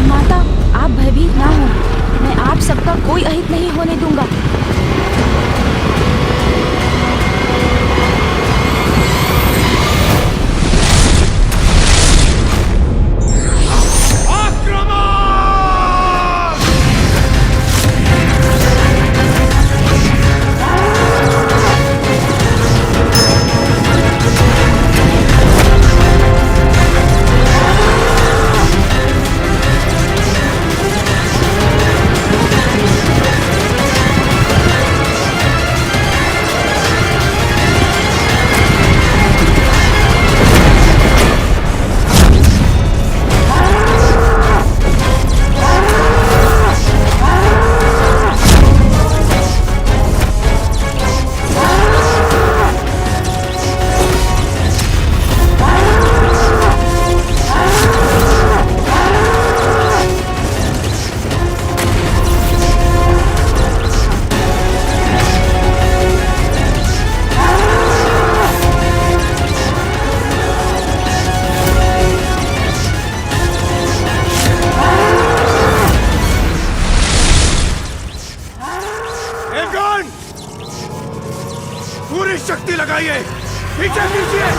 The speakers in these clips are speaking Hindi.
माता, आप भयभीत ना हो, मैं आप सबका कोई अहित नहीं होने दूंगा। पूरी शक्ति लगाइए, पीछे कीजिए।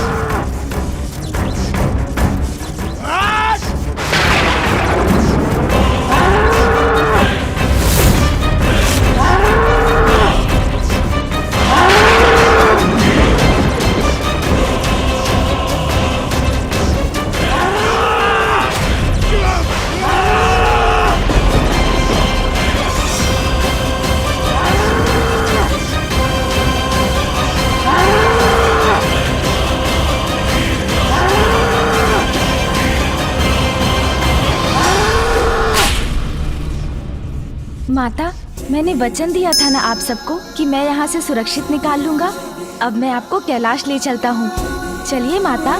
माता, मैंने वचन दिया था ना आप सबको कि मैं यहाँ से सुरक्षित निकाल लूंगा। अब मैं आपको कैलाश ले चलता हूँ। चलिए माता।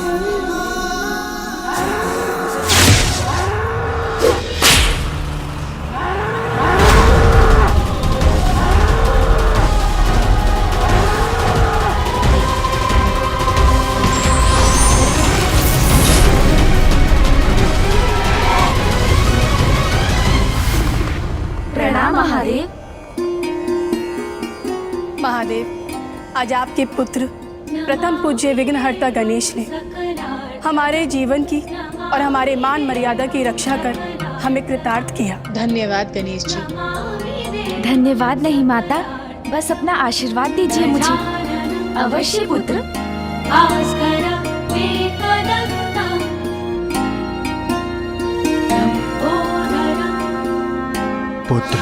प्रणाम महादेव। महादेव, आज आपके पुत्र प्रथम पूज्य विघ्नहर्ता गणेश ने हमारे जीवन की और हमारे मान मर्यादा की रक्षा कर हमें कृतार्थ किया। धन्यवाद गणेश जी। धन्यवाद नहीं माता, बस अपना आशीर्वाद दीजिए मुझे। अवश्य पुत्र। पुत्र,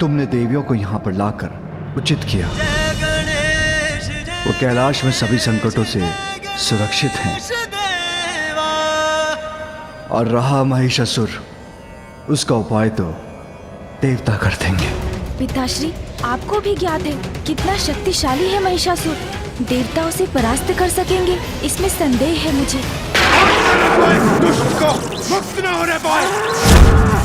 तुमने देवियों को यहाँ पर लाकर उचित किया। वो कैलाश में सभी संकटों से सुरक्षित हैं। और रहा महिषासुर, उसका उपाय तो देवता कर देंगे। पिताश्री, आपको भी ज्ञात है कितना शक्तिशाली है महिषासुर। देवता उसे परास्त कर सकेंगे, इसमें संदेह है मुझे। दुष्ट को मुक्त न होने पाए।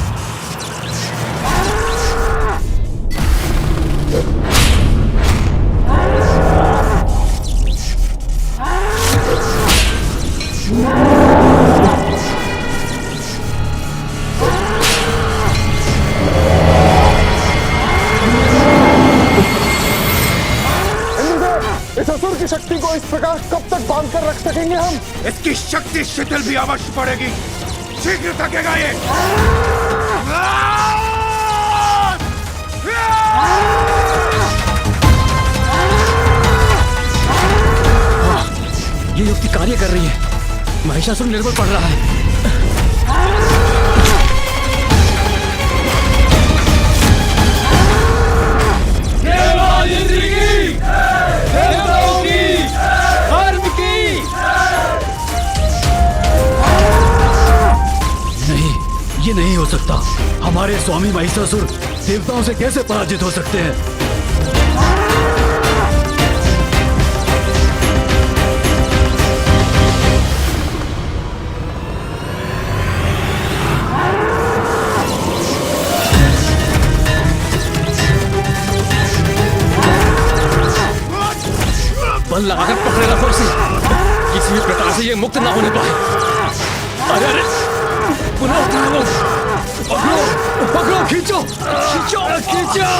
इस असुर की शक्ति को इस प्रकार कब तक बांध कर रख सकेंगे हम? इसकी शक्ति शिथिल भी अवश्य पड़ेगी। शीघ्र थकेगा ये। ये युक्ति कार्य कर रही है। महिषासुर निर्बल पड़ रहा है। नहीं, ये नहीं हो सकता। हमारे स्वामी महिषासुर देवताओं से कैसे पराजित हो सकते हैं? बल लगाकर पकड़ेगा सबसे, किसी भी प्रकार से ये मुक्त ना होने पाए। अरे अरे पुनः उठा लो, पकड़ो पकड़ो, खींचो खींचो खींचो।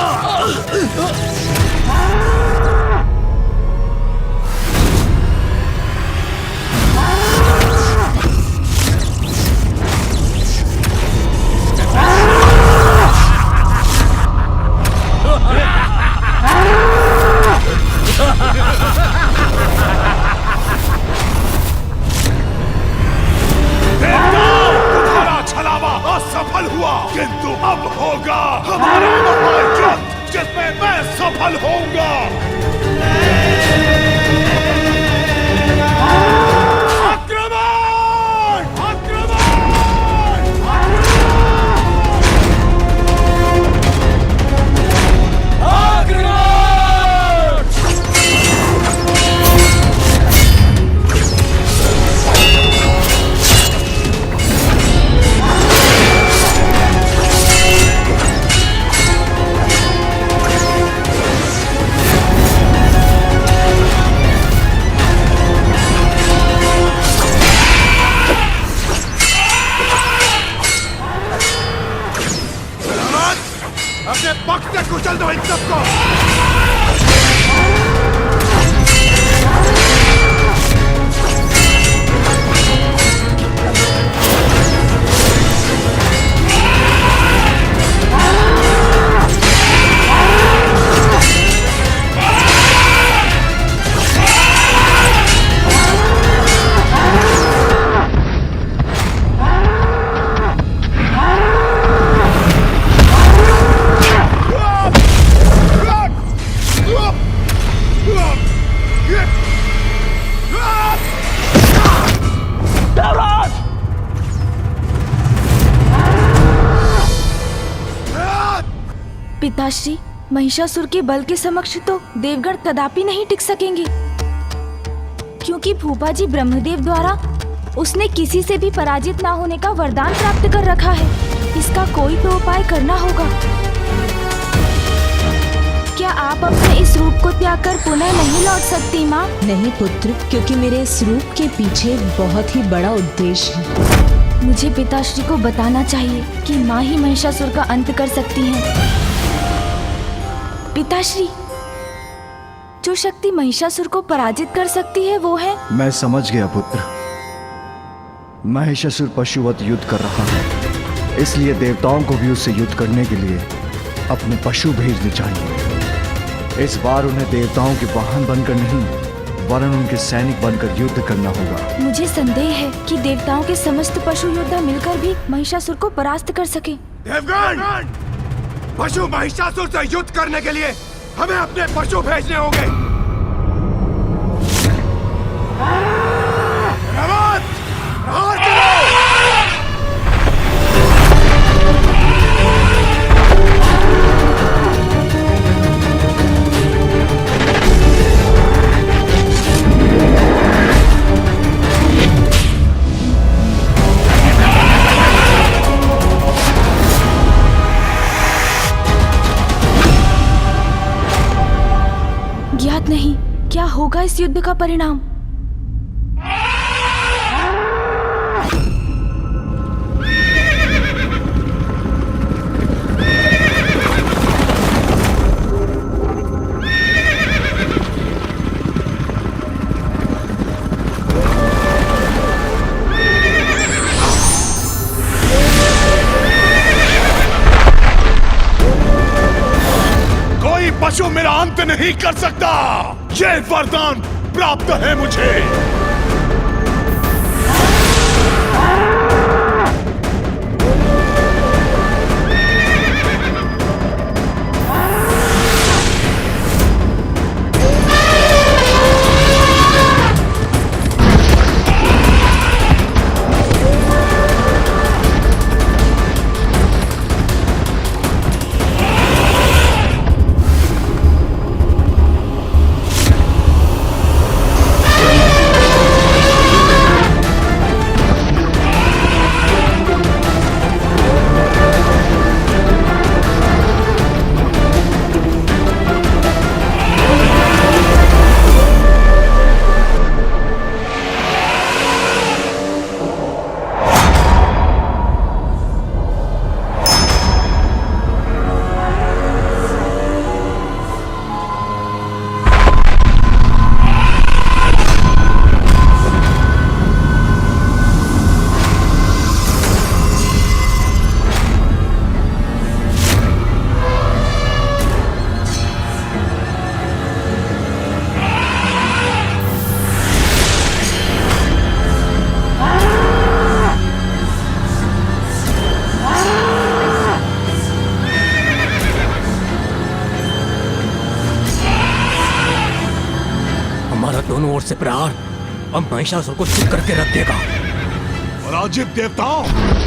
तुम्हारा छलावा असफल हुआ, किंतु अब होगा हमारा महायुद्ध जिसमें मैं सफल होऊंगा। आक्रमण! आक्रमण! अपने पक्ष से कुचल दो इन सबको। पिताश्री, महिषासुर के बल के समक्ष तो देवगण कदापि नहीं टिक सकेंगे, क्योंकि फूफा जी ब्रह्मदेव द्वारा उसने किसी से भी पराजित ना होने का वरदान प्राप्त कर रखा है। इसका कोई तो उपाय करना होगा। क्या आप अपने इस रूप को त्याग कर पुनः नहीं लौट सकती माँ? नहीं पुत्र, क्योंकि मेरे इस रूप के पीछे बहुत ही बड़ा उद्देश्य है। मुझे पिताश्री को बताना चाहिए कि माँ ही महिषासुर का अंत कर सकती हैं। पिताश्री, जो शक्ति महिषासुर को पराजित कर सकती है वो है। मैं समझ गया पुत्र। महिषासुर पशुवत युद्ध कर रहा है, इसलिए देवताओं को भी उससे युद्ध करने के लिए अपने पशु भेजने चाहिए। इस बार उन्हें देवताओं के वाहन बनकर नहीं, वरन उनके सैनिक बनकर युद्ध करना होगा। मुझे संदेह है कि देवताओं के समस्त पशु योद्धा मिलकर भी महिषासुर को परास्त कर सके। देवगण, पशु महिषासुर से युद्ध करने के लिए हमें अपने पशु भेजने होंगे। प्रहार करो! ज्ञात नहीं क्या होगा इस युद्ध का परिणाम। पशु मेरा अंत नहीं कर सकता, ये वरदान प्राप्त है मुझे। दोनों ओर से प्रहार अब महिषासुर को चुप करके रख देगा। पराजित देवताओं,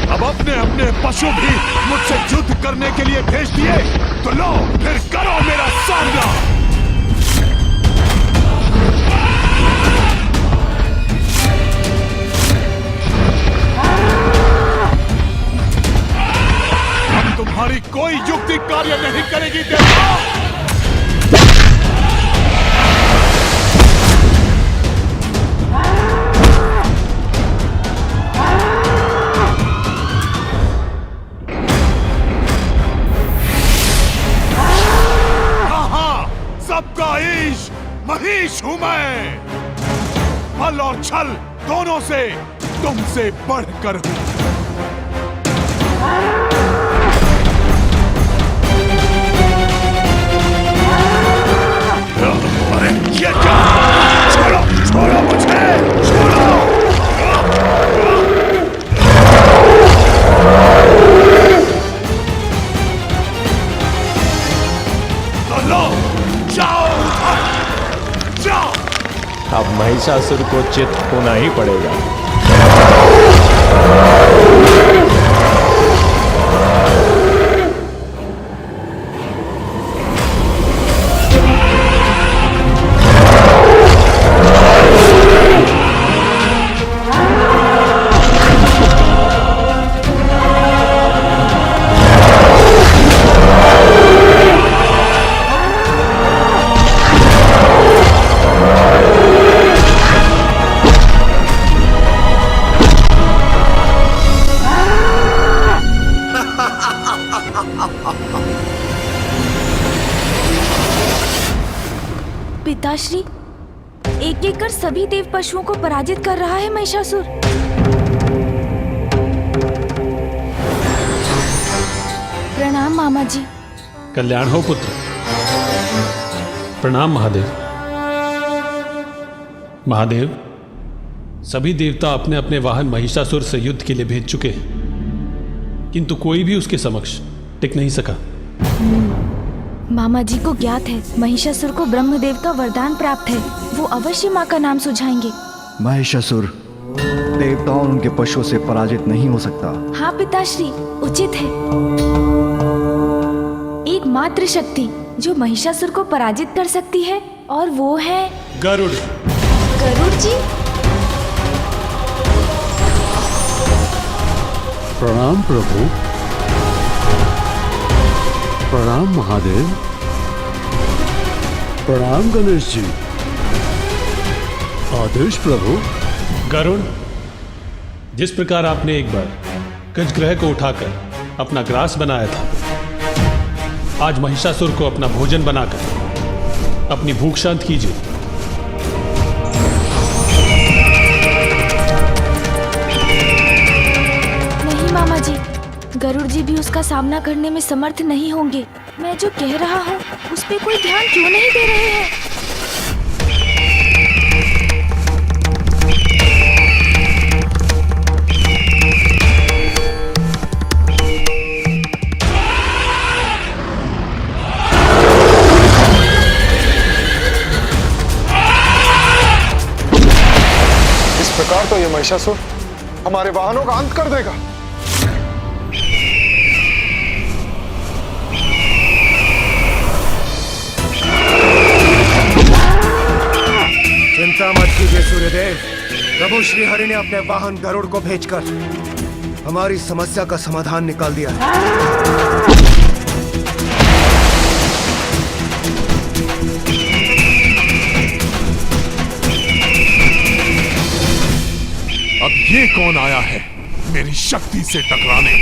अब अपने अपने पशु भी मुझसे युद्ध करने के लिए भेज दिए, तो लो फिर करो मेरा सामना। अब तुम्हारी कोई युक्ति कार्य नहीं करेगी देवताओं। सबका ईश महिष हूं मैं। बल और छल दोनों से तुमसे बढ़कर हूं। अरे ये क्या? छोड़ो छोड़ो मुझे, छोड़ो। अब महिषासुर को चित होना ही पड़ेगा। पिताश्री, एक एक कर सभी देव पशुओं को पराजित कर रहा है महिषासुर। प्रणाम मामा जी। कल्याण हो पुत्र। प्रणाम महादेव। महादेव, सभी देवता अपने अपने वाहन महिषासुर से युद्ध के लिए भेज चुके हैं, किंतु कोई भी उसके समक्ष टिक नहीं सका। मामा जी को ज्ञात है महिषासुर को ब्रह्मदेव का वरदान प्राप्त है, वो अवश्य माँ का नाम सुझाएंगे। महिषासुर देवताओं और उनके पशुओं से पराजित नहीं हो सकता। हाँ पिताश्री, उचित है। एकमात्र शक्ति जो महिषासुर को पराजित कर सकती है और वो है गरुड़। गरुड़ जी। प्रणाम प्रभु। प्रणाम महादेव। प्रणाम गणेश जी। आदेश प्रभु। गरुड़, जिस प्रकार आपने एक बार गजग्रह को उठाकर अपना ग्रास बनाया था, आज महिषासुर को अपना भोजन बनाकर अपनी भूख शांत कीजिए। नहीं मामा जी, गरुड़ जी भी उसका सामना करने में समर्थ नहीं होंगे। मैं जो कह रहा हूँ उस पे कोई ध्यान क्यों नहीं दे रहे हैं? इस प्रकार तो ये महिषासुर हमारे वाहनों का अंत कर देगा। चिंता मत कीजिए सूर्यदेव। प्रभु श्री हरि ने अपने वाहन गरुड़ को भेजकर हमारी समस्या का समाधान निकाल दिया है। अब ये कौन आया है मेरी शक्ति से टकराने?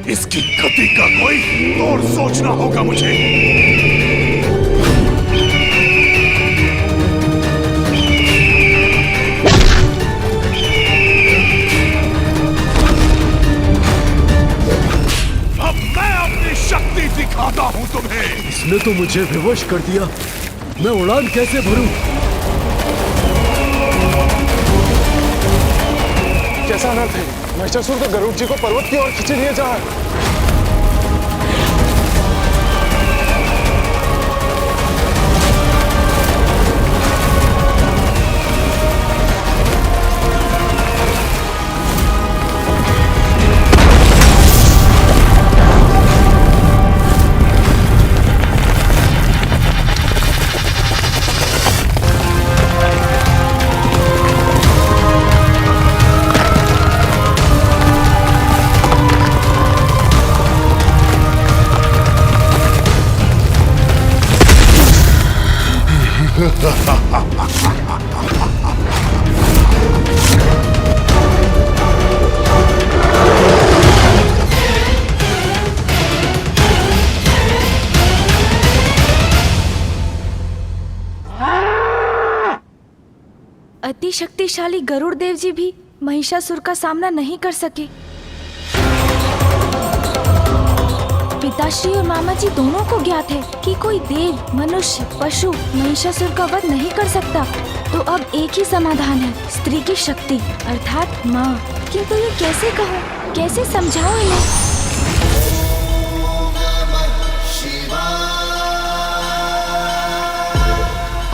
इसकी गति का कोई तोड़ सोचना होगा मुझे। अब मैं अपनी शक्ति दिखाता हूं तुम्हें। इसने तो मुझे विवश कर दिया। मैं उड़ान कैसे भरूं? कैसा अनर्थ है? महिषासुर तो गरुड़ जी को पर्वत की ओर खींचे लिए जा रहा है। अति शक्तिशाली गरुड़ देव जी भी महिषासुर का सामना नहीं कर सके। पिताश्री और मामा जी दोनों को ज्ञात है कि कोई देव, मनुष्य, पशु महिषासुर का वध नहीं कर सकता। तो अब एक ही समाधान है, स्त्री की शक्ति अर्थात माँ। किंतु ये कैसे कहूँ, कैसे समझाऊं इन्हें?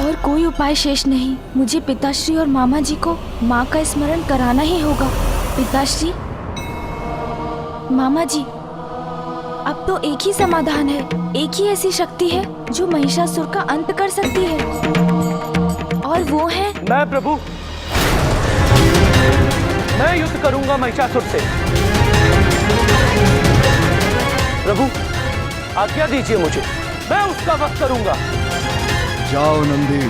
और कोई उपाय शेष नहीं। मुझे पिताश्री और मामा जी को माँ का स्मरण कराना ही होगा। पिताश्री, मामा जी, अब तो एक ही समाधान है, एक ही ऐसी शक्ति है जो महिषासुर का अंत कर सकती है, और वो है मैं प्रभु। मैं युद्ध करूंगा महिषासुर से। प्रभु आज्ञा दीजिए मुझे, मैं उसका वध करूंगा। जाओ नंदी।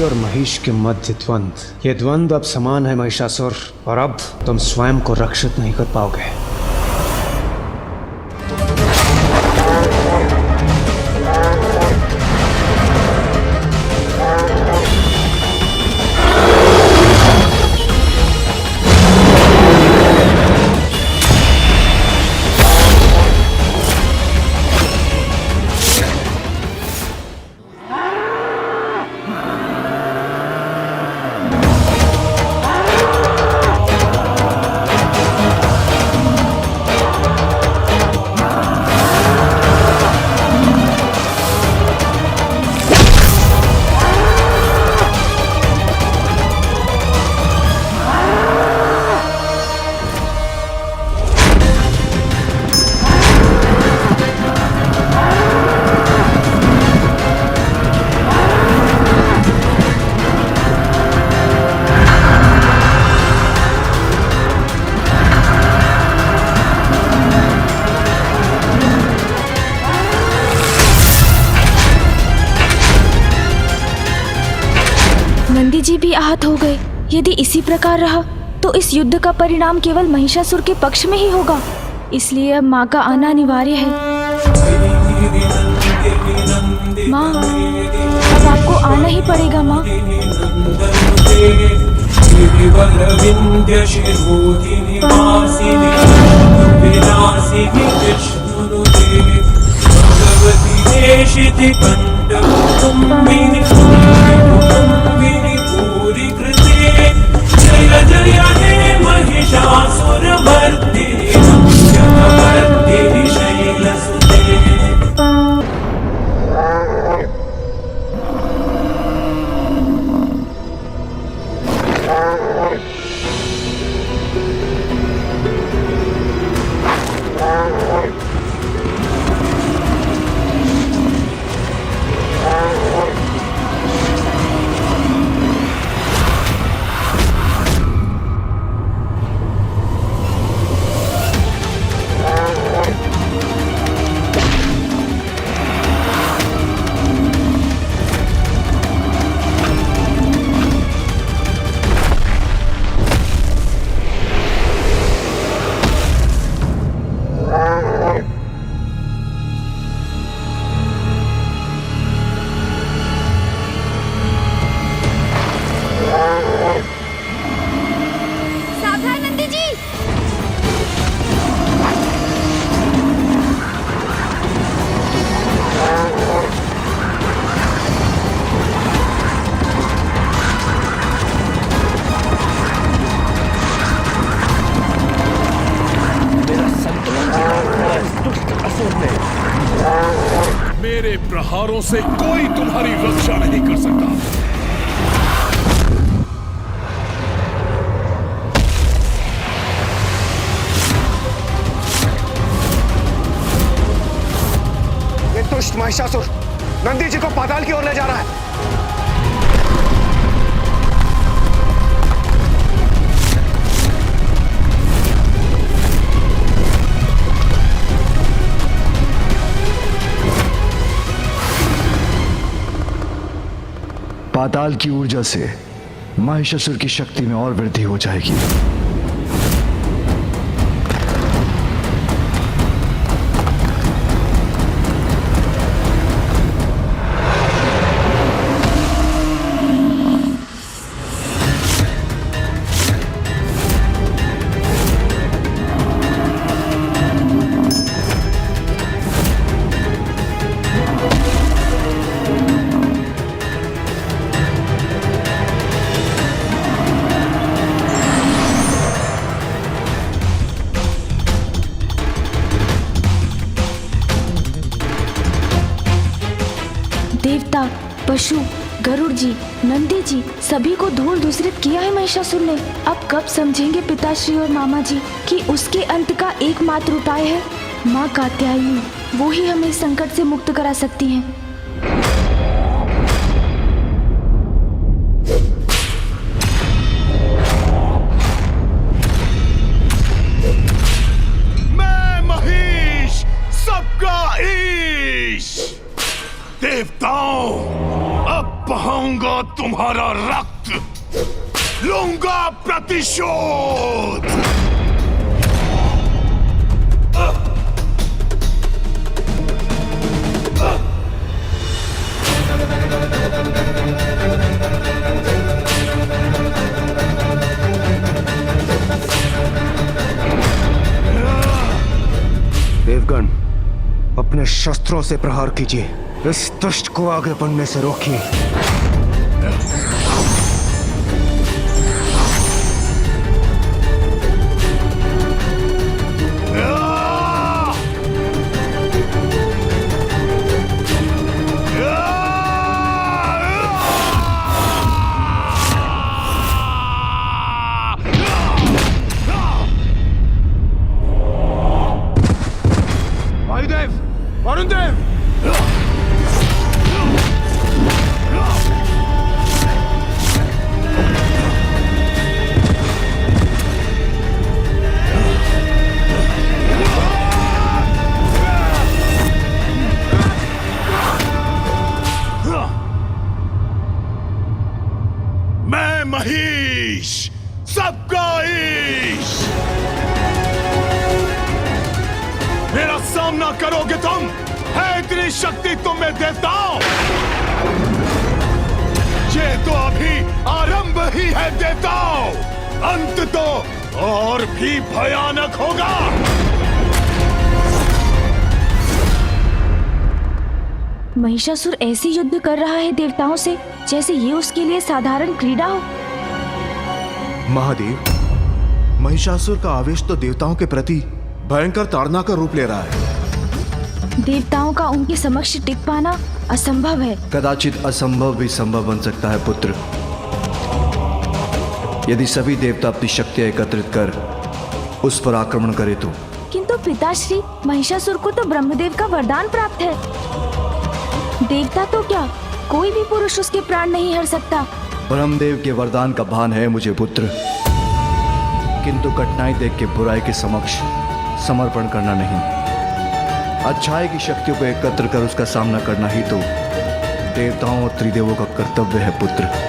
और महिष के मध्य द्वंद्व, ये द्वंद्व अब समान है महिषासुर, और अब तुम स्वयं को रक्षित नहीं कर पाओगे। नंदी जी भी आहत हो गए। यदि इसी प्रकार रहा तो इस युद्ध का परिणाम केवल महिषासुर के पक्ष में ही होगा। इसलिए अब माँ का आना अनिवार्य है। माँ, अब आपको आना ही पड़ेगा माँ। जय जय हे महिषासुरमर्दिनी नमस्ते शैलसुते। मेरे प्रहारों से कोई तुम्हारी रक्षा नहीं कर सकता। ये दुष्ट महिषासुर नंदी जी को पाताल की ओर ले जा रहा है। पाताल की ऊर्जा से महिषासुर की शक्ति में और वृद्धि हो जाएगी। देवता, पशु, गरुड़ जी, नंदी जी सभी को धूल दूसरित किया है महिषासुर ने। अब कब समझेंगे पिताश्री और मामा जी कि उसके अंत का एकमात्र उपाय है माँ कात्यायनी। वो ही हमें इस संकट से मुक्त करा सकती हैं। देवताओं, अब बहाऊंगा तुम्हारा रक्त, लूंगा प्रतिशोध। देवगण, अपने शस्त्रों से प्रहार कीजिए। इस दुष्ट को आगे बढ़ने से रोकिए। वायुदेव, वरुण देव, महिष, सबका ईश। मेरा सामना करोगे तुम? है इतनी शक्ति तुम में देवताओं? ये तो अभी आरंभ ही है देवताओं, अंत तो और भी भयानक होगा। महिषासुर ऐसे युद्ध कर रहा है देवताओं से जैसे ये उसके लिए साधारण क्रीड़ा हो। महादेव, महिषासुर का आवेश तो देवताओं के प्रति भयंकर ताड़ना का रूप ले रहा है। देवताओं का उनके समक्ष टिक पाना असंभव है। कदाचित असंभव भी संभव बन सकता है पुत्र, यदि सभी देवता अपनी शक्तियां एकत्रित कर उस पर आक्रमण करे तो। किंतु पिताश्री, महिषासुर को तो ब्रह्मदेव का वरदान प्राप्त है। देवता तो क्या, कोई भी पुरुष उसके प्राण नहीं हर सकता। ब्रह्मदेव के वरदान का भान है मुझे पुत्र, किंतु कठिनाई देख के बुराई के समक्ष समर्पण करना नहीं। अच्छाई की शक्तियों को एकत्र कर उसका सामना करना ही तो देवताओं और त्रिदेवों का कर्तव्य है पुत्र।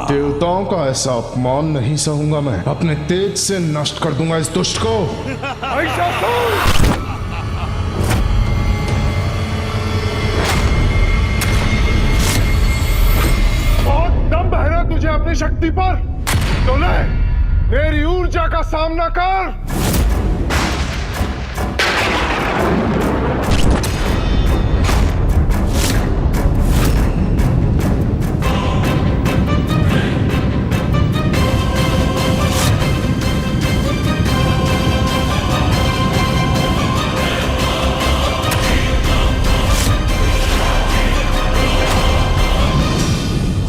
देवताओं का ऐसा अपमान नहीं सहूंगा मैं। अपने तेज से नष्ट कर दूंगा इस दुष्ट को। शक्ति पर, तो ले मेरी ऊर्जा का सामना कर।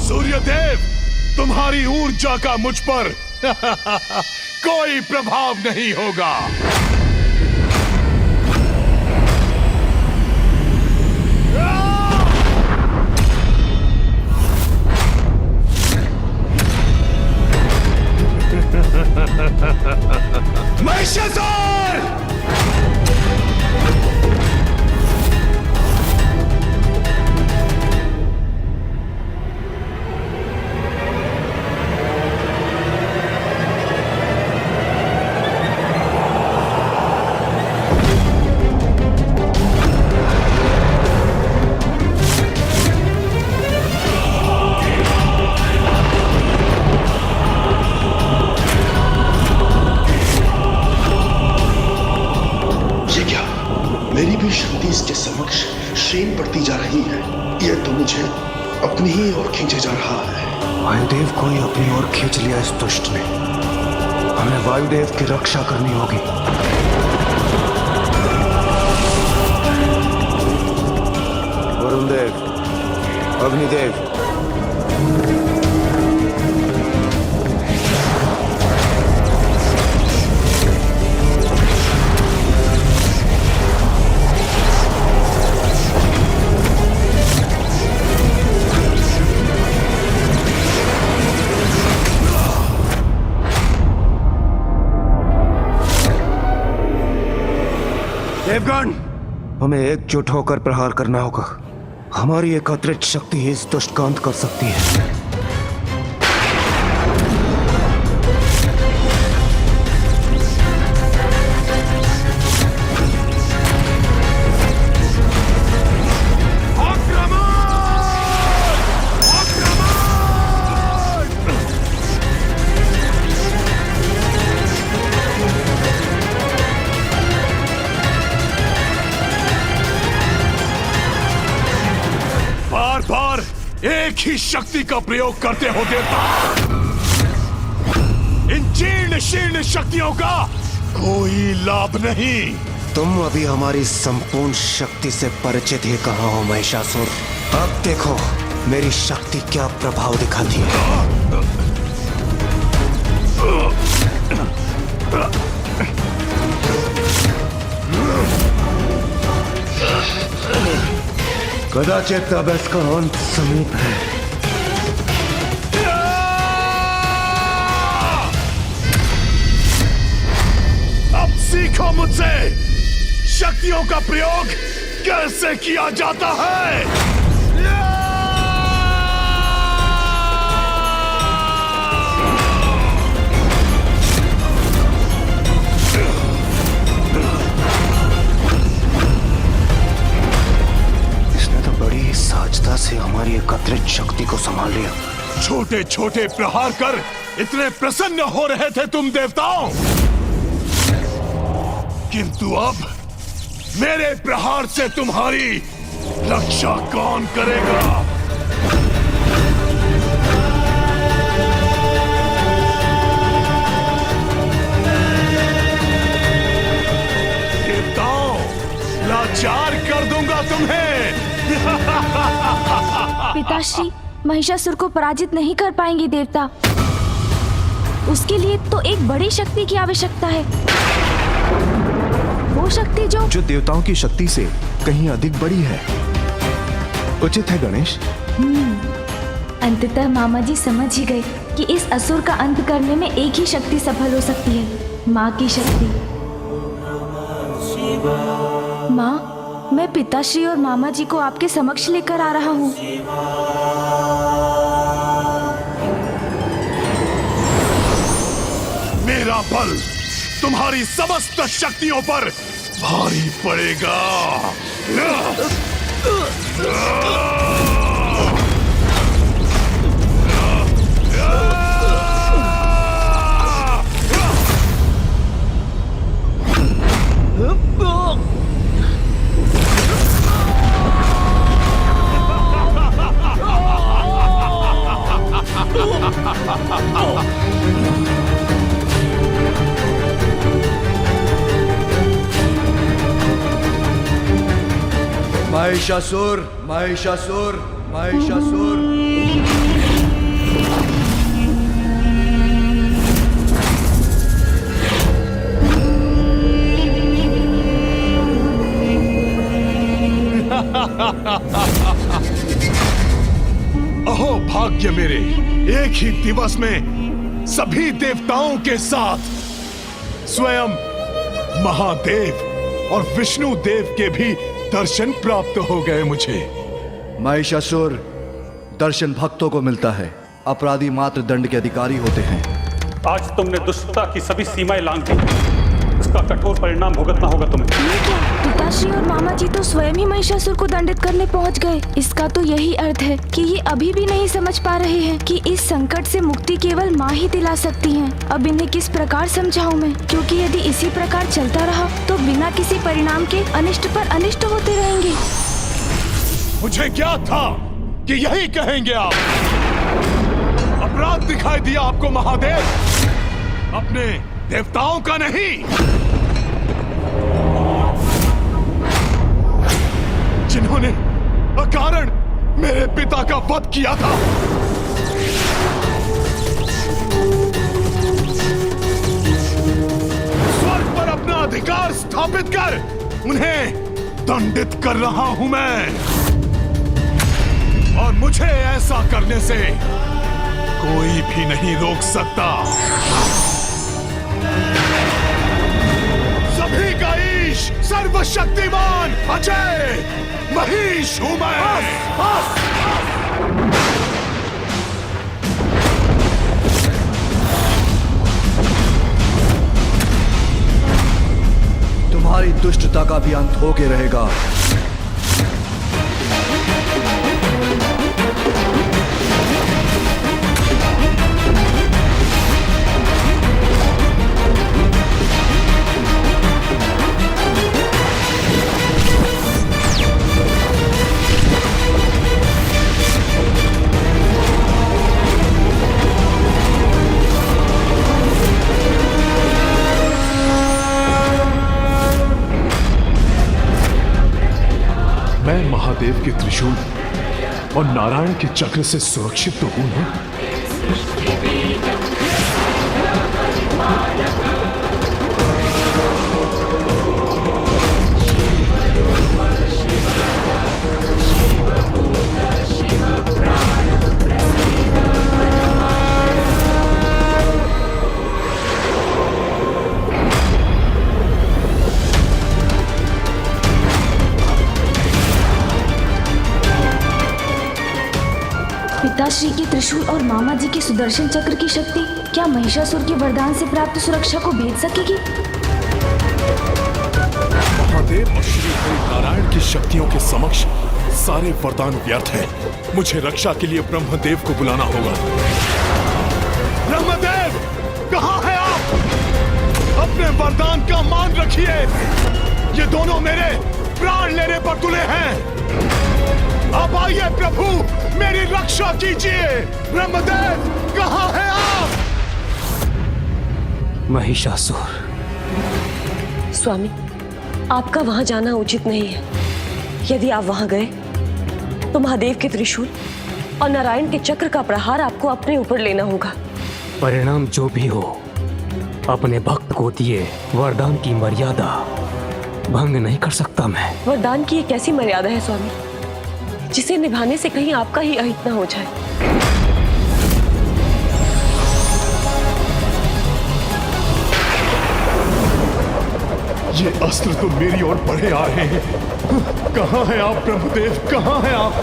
सूर्यदेव, तुम्हारी ऊर्जा का मुझ पर कोई प्रभाव नहीं होगा। महिषासुर! मेरी भी शक्ति इसके समक्ष क्षीण पड़ती जा रही है। ये तो मुझे अपनी ही ओर खींचे जा रहा है। वायुदेव को ही अपनी ओर खींच लिया इस दुष्ट ने। हमें वायुदेव की रक्षा करनी होगी। वरुण देव, अग्निदेव, देवगण, हमें एकजुट होकर प्रहार करना होगा। हमारी एकत्रित शक्ति ही इस दुष्ट का अंत कर सकती है। बार एक ही शक्ति का प्रयोग करते हो देवता। इन जीर्ण शीर्ण शक्तियों का कोई लाभ नहीं। तुम अभी हमारी संपूर्ण शक्ति से परिचित ही कहाँ हो महिषासुर। अब देखो मेरी शक्ति क्या प्रभाव दिखाती है। कदाचित अब इसका अंत समीप है। अब सीखो मुझसे शक्तियों का प्रयोग कैसे किया जाता है। सहजता से हमारी एकत्रित शक्ति को संभाल लिया। छोटे छोटे प्रहार कर इतने प्रसन्न हो रहे थे तुम देवताओं, किंतु अब मेरे प्रहार से तुम्हारी रक्षा कौन करेगा। देवताओं, लाचार कर दूंगा तुम्हें। पिताश्री, महिषासुर को पराजित नहीं कर पाएंगे देवता। उसके लिए तो एक बड़ी शक्ति की आवश्यकता है। वो शक्ति जो देवताओं की शक्ति से कहीं अधिक बड़ी है। उचित है गणेश। अंततः मामा जी समझ ही गए कि इस असुर का अंत करने में एक ही शक्ति सफल हो सकती है, माँ की शक्ति। माँ, मैं पिताश्री और मामा जी को आपके समक्ष लेकर आ रहा हूँ। मेरा बल तुम्हारी समस्त शक्तियों पर भारी पड़ेगा। महिषासुर, महिषासुर, महिषासुर। अहो भाग्य मेरे, एक ही दिवस में सभी देवताओं के साथ स्वयं महादेव और विष्णु देव के भी दर्शन प्राप्त हो गए मुझे। महिषासुर, दर्शन भक्तों को मिलता है, अपराधी मात्र दंड के अधिकारी होते हैं। आज तुमने दुष्टता की सभी सीमाएं लांघ दी, इसका कठोर परिणाम भुगतना होगा तुम्हें। ये क्या? पिताश्री और मामा जी तो स्वयं ही महिषासुर को दंडित करने पहुंच गए। इसका तो यही अर्थ है कि ये अभी भी नहीं समझ पा रहे हैं कि इस संकट से मुक्ति केवल माँ ही दिला सकती हैं। अब इन्हें किस प्रकार समझाऊं मैं, क्योंकि यदि इसी प्रकार चलता रहा तो बिना किसी परिणाम के अनिष्ट पर अनिष्ट होते रहेंगे। मुझे क्या था कि यही कहेंगे आप। अपराध दिखाई दिया आपको महादेव, अपने देवताओं का नहीं, जिन्होंने अकारण मेरे पिता का वध किया था। स्वर्ग पर अपना अधिकार स्थापित कर उन्हें दंडित कर रहा हूं मैं, और मुझे ऐसा करने से कोई भी नहीं रोक सकता। सभी का ईश, सर्वशक्तिमान, अजय महिष हूं मैं। तुम्हारी दुष्टता का भी अंत होके रहेगा। मैं महादेव के त्रिशूल और नारायण के चक्र से सुरक्षित तो हूं ना? पिताश्री के त्रिशूल और मामा जी के सुदर्शन चक्र की शक्ति क्या महिषासुर के वरदान से प्राप्त सुरक्षा को भेद सकेगी? महादेव और श्री हरि नारायण की शक्तियों के समक्ष सारे वरदान व्यर्थ हैं। मुझे रक्षा के लिए ब्रह्मदेव को बुलाना होगा। ब्रह्मदेव, कहाँ हैं आप? अपने वरदान का मान रखिए। ये दोनों मेरे प्राण लेने पर तुले हैं। अब आइए प्रभु, मेरी रक्षा कीजिए। ब्रह्मदेव, कहाँ हैं आप? महिषासुर, स्वामी, आपका वहां जाना उचित नहीं है। यदि आप वहां गए तो महादेव के त्रिशूल और नारायण के चक्र का प्रहार आपको अपने ऊपर लेना होगा। परिणाम जो भी हो, अपने भक्त को दिए वरदान की मर्यादा भंग नहीं कर सकता मैं। वरदान की एक ऐसी मर्यादा है स्वामी, जिसे निभाने से कहीं आपका ही अहित न हो जाए। ये अस्त्र तो मेरी ओर बढ़े आ रहे हैं। कहाँ हैं आप ब्रह्मदेव, कहाँ हैं आप?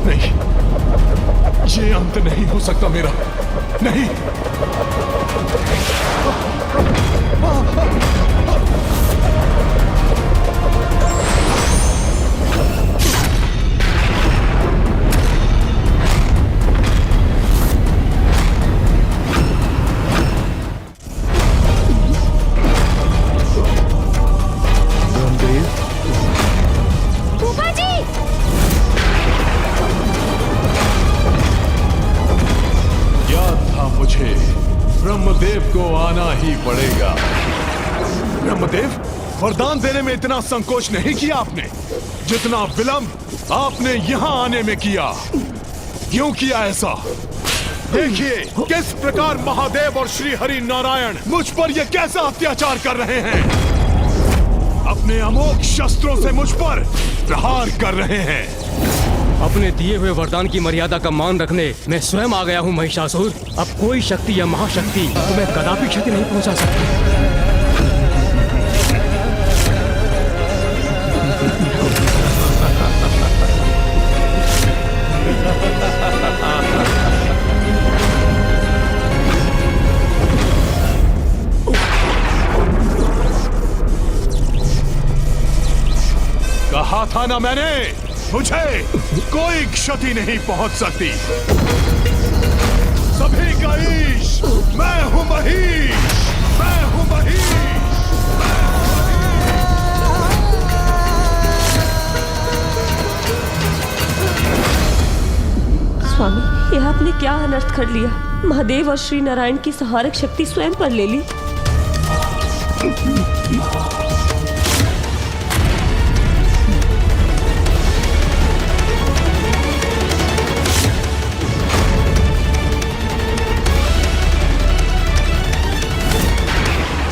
नहीं, ये अंत नहीं हो सकता मेरा, नहीं। ब्रह्मदेव को आना ही पड़ेगा। ब्रह्मदेव, वरदान देने में इतना संकोच नहीं किया आपने जितना विलंब आपने यहाँ आने में किया। क्यों किया ऐसा? देखिए किस प्रकार महादेव और श्री हरि नारायण मुझ पर ये कैसा अत्याचार कर रहे हैं। अपने अमोघ शस्त्रों से मुझ पर प्रहार कर रहे हैं। अपने दिए हुए वरदान की मर्यादा का मान रखने मैं स्वयं आ गया हूँ महिषासुर। अब कोई शक्ति या महाशक्ति तुम्हें कदापि क्षति नहीं पहुंचा सकती। कहा था ना मैंने, मुझे कोई क्षति नहीं पहुंच सकती। सभी का ईश मैं हूं महीश, मैं हूं महीश। स्वामी, यह आपने क्या अनर्थ कर लिया? महादेव और श्री नारायण की संहारक शक्ति स्वयं पर ले ली।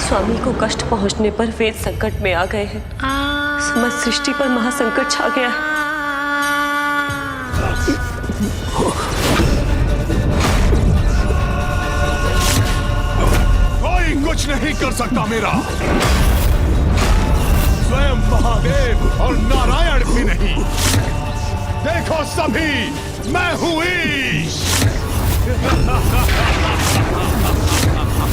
स्वामी को कष्ट पहुंचने पर वेद संकट में आ गए हैं। समस्त सृष्टि पर महासंकट छा गया है। कोई कुछ नहीं कर सकता मेरा। स्वयं महादेव और नारायण भी नहीं। देखो सभी, मैं हूं ईश।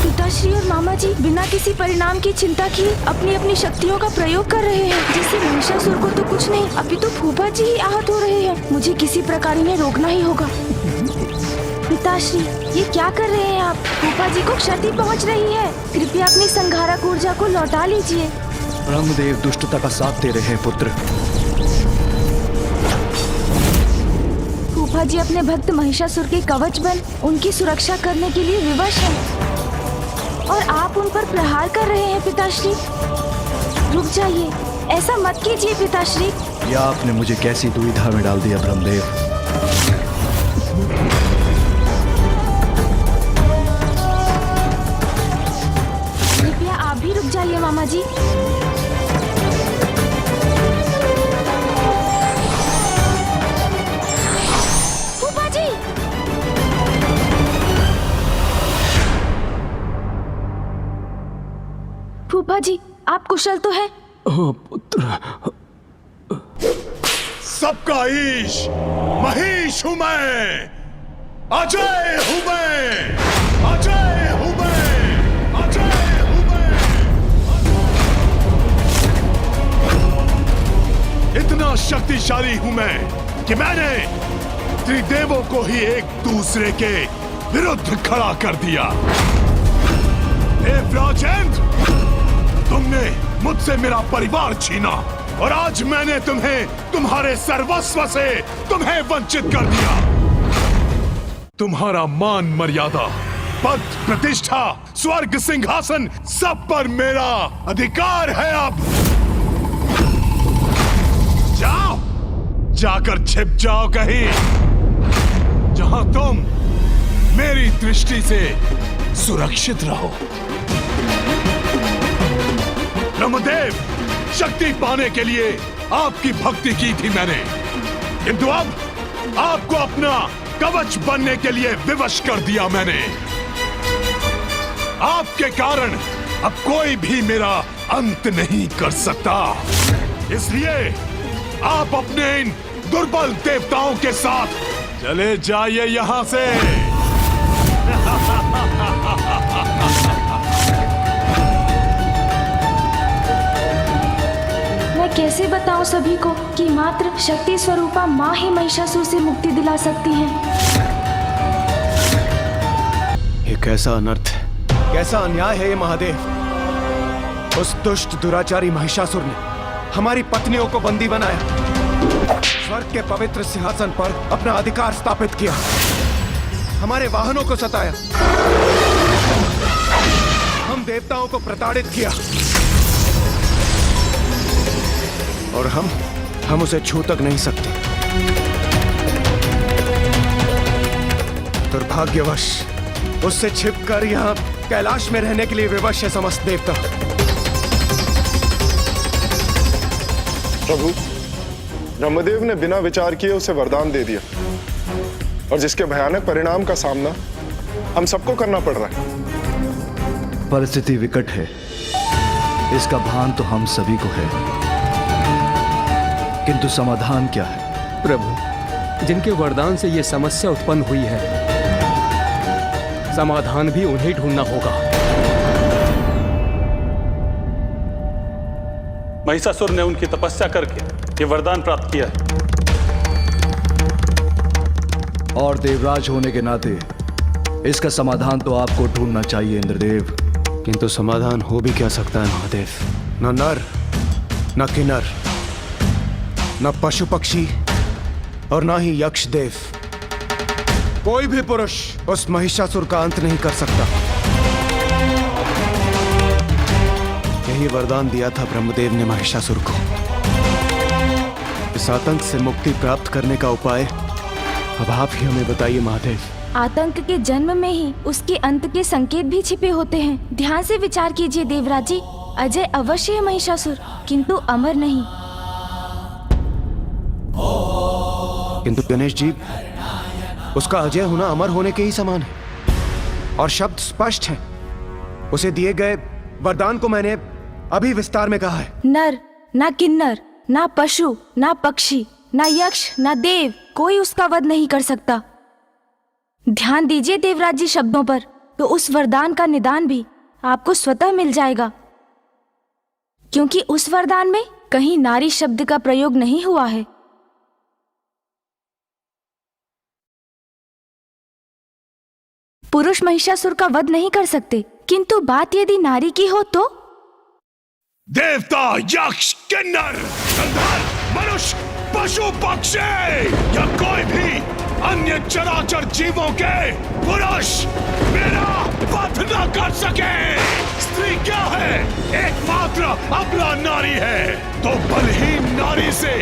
पिताश्री और मामा जी बिना किसी परिणाम की चिंता किए अपनी अपनी शक्तियों का प्रयोग कर रहे हैं। जैसे महिषासुर को तो कुछ नहीं, अभी तो फूफा जी ही आहत हो रहे हैं। मुझे किसी प्रकार इन्हें रोकना ही होगा। पिताश्री, ये क्या कर रहे हैं आप? फूफा जी को क्षति पहुंच रही है। कृपया अपनी संहारक ऊर्जा को लौटा लीजिए। ब्रह्मदेव दुष्टता का साथ दे रहे हैं पुत्र। फूफा जी अपने भक्त महिषासुर के कवच बन उनकी सुरक्षा करने के लिए विवश हैं और आप उन पर प्रहार कर रहे हैं। पिताश्री, रुक जाइए, ऐसा मत कीजिए पिताश्री। या आपने मुझे कैसी दुविधा में डाल दिया ब्रह्मदेव। कृपया आप भी रुक जाइए मामा जी। फूफा जी, फूफा जी, आप कुशल तो हैं? पुत्र। सबका ईश महीश हूं मैं, अजय हूं मैं, अजय हूं मैं, अजय हूं मैं। इतना शक्तिशाली हूं मैं कि मैंने त्रिदेवों को ही एक दूसरे के विरुद्ध खड़ा कर दिया। देवराजेंद्र, तुमने मुझसे मेरा परिवार छीना और आज मैंने तुम्हें तुम्हारे सर्वस्व से तुम्हें वंचित कर दिया। तुम्हारा मान मर्यादा, पद प्रतिष्ठा, स्वर्ग सिंहासन, सब पर मेरा अधिकार है। अब जाओ, जाकर छिप जाओ कहीं जहां तुम मेरी दृष्टि से सुरक्षित रहो। ब्रह्मदेव, शक्ति पाने के लिए आपकी भक्ति की थी मैंने, किंतु अब आपको अपना कवच बनने के लिए विवश कर दिया मैंने। आपके कारण अब कोई भी मेरा अंत नहीं कर सकता। इसलिए आप अपने इन दुर्बल देवताओं के साथ चले जाइए यहां से। मैं कैसे बताऊं सभी को कि मात्र शक्ति स्वरूपा माँ ही महिषासुर से मुक्ति दिला सकती है। ये कैसा अनर्थ है, कैसा अन्याय है ये महादेव। उस दुष्ट दुराचारी महिषासुर ने हमारी पत्नियों को बंदी बनाया, स्वर्ग के पवित्र सिंहासन पर अपना अधिकार स्थापित किया, हमारे वाहनों को सताया, हम देवताओं को प्रताड़ित किया। और हम उसे छू तक नहीं सकते। दुर्भाग्यवश उससे छिपकर यहाँ कैलाश में रहने के लिए विवश है समस्त देवता। प्रभु, ब्रह्मदेव ने बिना विचार किए उसे वरदान दे दिया और जिसके भयानक परिणाम का सामना हम सबको करना पड़ रहा है। परिस्थिति विकट है, इसका भान तो हम सभी को है, किंतु समाधान क्या है? प्रभु, जिनके वरदान से ये समस्या उत्पन्न हुई है, समाधान भी उन्हें ढूंढना होगा। महिषासुर ने उनकी तपस्या करके ये वरदान प्राप्त किया है। और देवराज होने के नाते इसका समाधान तो आपको ढूंढना चाहिए इंद्रदेव। किंतु समाधान हो भी क्या सकता है महादेव? न नर, न किन्नर, न पशु पक्षी और न ही यक्ष देव, कोई भी पुरुष उस महिषासुर का अंत नहीं कर सकता। यही वरदान दिया था ब्रह्मदेव ने महिषासुर को। इस आतंक से मुक्ति प्राप्त करने का उपाय अब आप ही हमें बताइए महादेव। आतंक के जन्म में ही उसके अंत के संकेत भी छिपे होते हैं। ध्यान से विचार कीजिए देवराज जी। अजय अवश्य है महिषासुर, किंतु अमर नहीं। किंतु गणेश जी, उसका अजय होना अमर होने के ही समान है और शब्द स्पष्ट है। उसे दिए गए वरदान को मैंने अभी विस्तार में कहा है। नर, ना किन्नर, ना पशु, ना पक्षी, ना यक्ष, ना देव, कोई उसका वध नहीं कर सकता। ध्यान दीजिए देवराज जी शब्दों पर, तो उस वरदान का निदान भी आपको स्वतः मिल जाएगा, क्योंकि उस वरदान में कहीं नारी शब्द का प्रयोग नहीं हुआ है। पुरुष महिषासुर का वध नहीं कर सकते, किंतु बात यदि नारी की हो तो देवता, यक्ष, किन्नर, गंधर्व, मनुष्य, पशु पक्षी या कोई भी अन्य चराचर जीवों के पुरुष मेरा वध न कर सके। स्त्री क्या है? एकमात्र अबला नारी है। तो बलहीन नारी से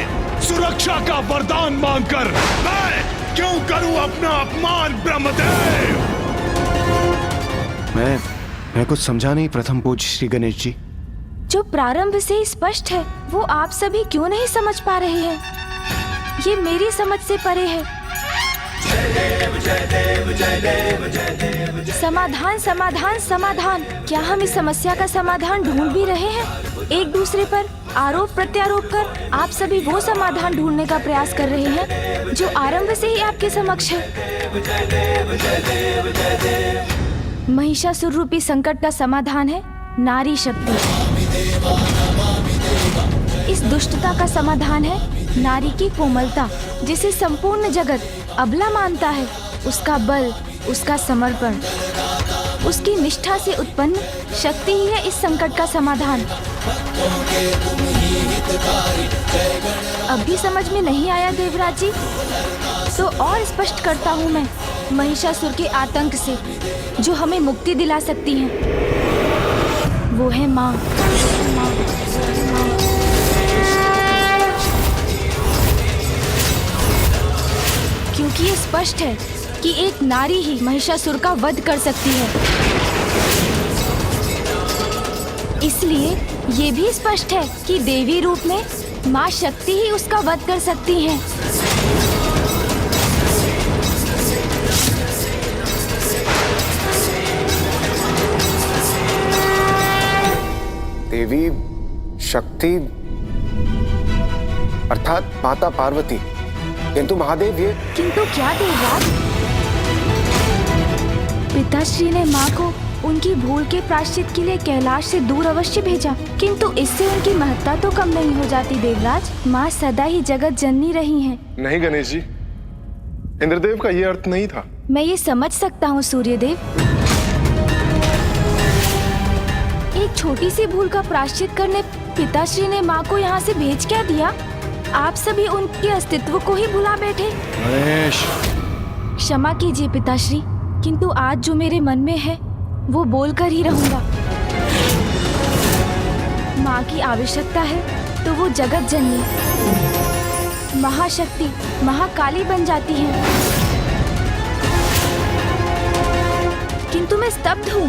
सुरक्षा का वरदान मांगकर मैं क्यों करूं अपना अपमान ब्रह्मदेव? मैं कुछ समझा नहीं प्रथम पूज्य श्री गणेश जी। जो प्रारंभ से ही स्पष्ट है वो आप सभी क्यों नहीं समझ पा रहे हैं? ये मेरी समझ से परे है। समाधान, समाधान, समाधान। क्या हम इस समस्या का समाधान ढूंढ भी रहे हैं? एक दूसरे पर आरोप प्रत्यारोप कर आप सभी वो समाधान ढूंढने का प्रयास कर रहे हैं जो आरंभ से ही आपके समक्ष है। महिषासुर रूपी संकट का समाधान है नारी शक्ति। इस दुष्टता का समाधान है नारी की कोमलता, जिसे संपूर्ण जगत अबला मानता है। उसका बल, उसका समर्पण, उसकी निष्ठा से उत्पन्न शक्ति ही है इस संकट का समाधान। अब भी समझ में नहीं आया देवराज जी? तो और स्पष्ट करता हूँ मैं। महिषासुर के आतंक से जो हमें मुक्ति दिला सकती है वो है माँ। क्योंकि ये स्पष्ट है कि एक नारी ही महिषासुर का वध कर सकती है, इसलिए ये भी स्पष्ट है कि देवी रूप में माँ शक्ति ही उसका वध कर सकती हैं। देवी शक्ति अर्थात माता पार्वती, किंतु महादेव ये किंतु क्या देवराज? पिताश्री ने माँ को उनकी भूल के प्रायश्चित के लिए कैलाश से दूर अवश्य भेजा, किंतु इससे उनकी महत्ता तो कम नहीं हो जाती देवराज। माँ सदा ही जगत जननी रही हैं। नहीं गणेश जी, इंद्रदेव का ये अर्थ नहीं था। मैं ये समझ सकता हूँ सूर्यदेव। एक छोटी सी भूल का प्रायश्चित करने पिताश्री ने माँ को यहाँ से भेज क्या दिया? आप सभी उनके अस्तित्व को ही भुला बैठे। क्षमा कीजिए पिताश्री, किंतु आज जो मेरे मन में है वो बोलकर ही रहूंगा। माँ की आवश्यकता है तो वो जगत जननी महाशक्ति महाकाली बन जाती हैं। किंतु मैं स्तब्ध हूँ।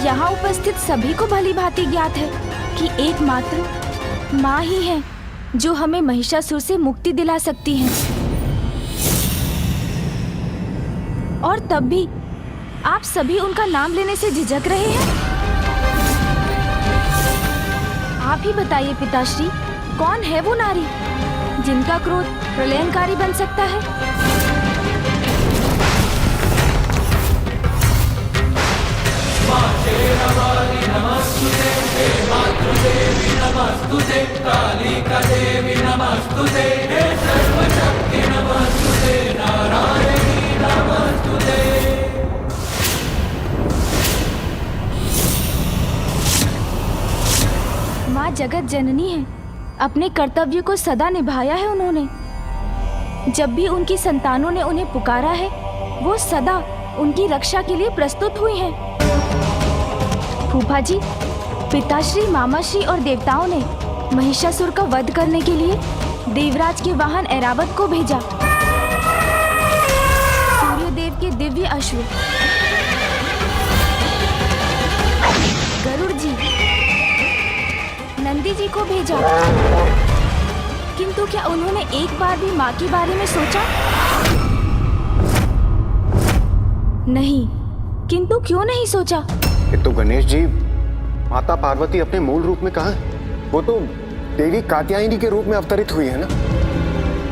यहाँ उपस्थित सभी को भली भांति ज्ञात है कि एकमात्र माँ ही है जो हमें महिषासुर से मुक्ति दिला सकती है। और तब भी आप सभी उनका नाम लेने से झिझक रहे हैं। आप ही बताइए पिताश्री, कौन है वो नारी जिनका क्रोध प्रलयंकारी बन सकता है? माँ जगत जननी है। अपने कर्तव्य को सदा निभाया है उन्होंने। जब भी उनकी संतानों ने उन्हें पुकारा है, वो सदा उनकी रक्षा के लिए प्रस्तुत हुई हैं। फूफा जी, पिताश्री, मामाश्री और देवताओं ने महिषासुर का वध करने के लिए देवराज के वाहन ऐरावत को भेजा। सूर्यदेव के दिव्य अश्व गरुड़ जी, नंदी जी को भेजा। किंतु क्या उन्होंने एक बार भी माँ के बारे में सोचा? नहीं। किंतु क्यों नहीं सोचा? तो गणेश जी, माता पार्वती अपने मूल रूप में कहाँ है? वो तो देवी कात्यायनी के रूप में अवतरित हुई है ना।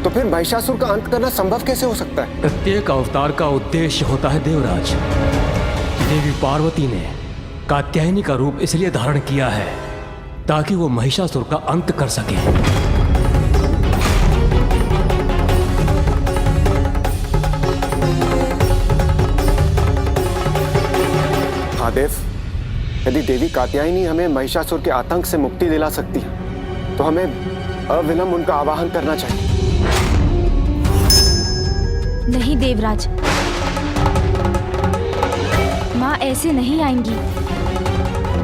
तो फिर महिषासुर का अंत करना संभव कैसे हो सकता है? प्रत्येक अवतार का उद्देश्य होता है देवराज। देवी पार्वती ने कात्यायनी का रूप इसलिए धारण किया है ताकि वो महिषासुर का अंत कर सके। महादेव, यदि देवी कात्यायनी हमें महिषासुर के आतंक से मुक्ति दिला सकती है तो हमें अविलंब उनका आवाहन करना चाहिए। नहीं देवराज, माँ ऐसे नहीं आएंगी।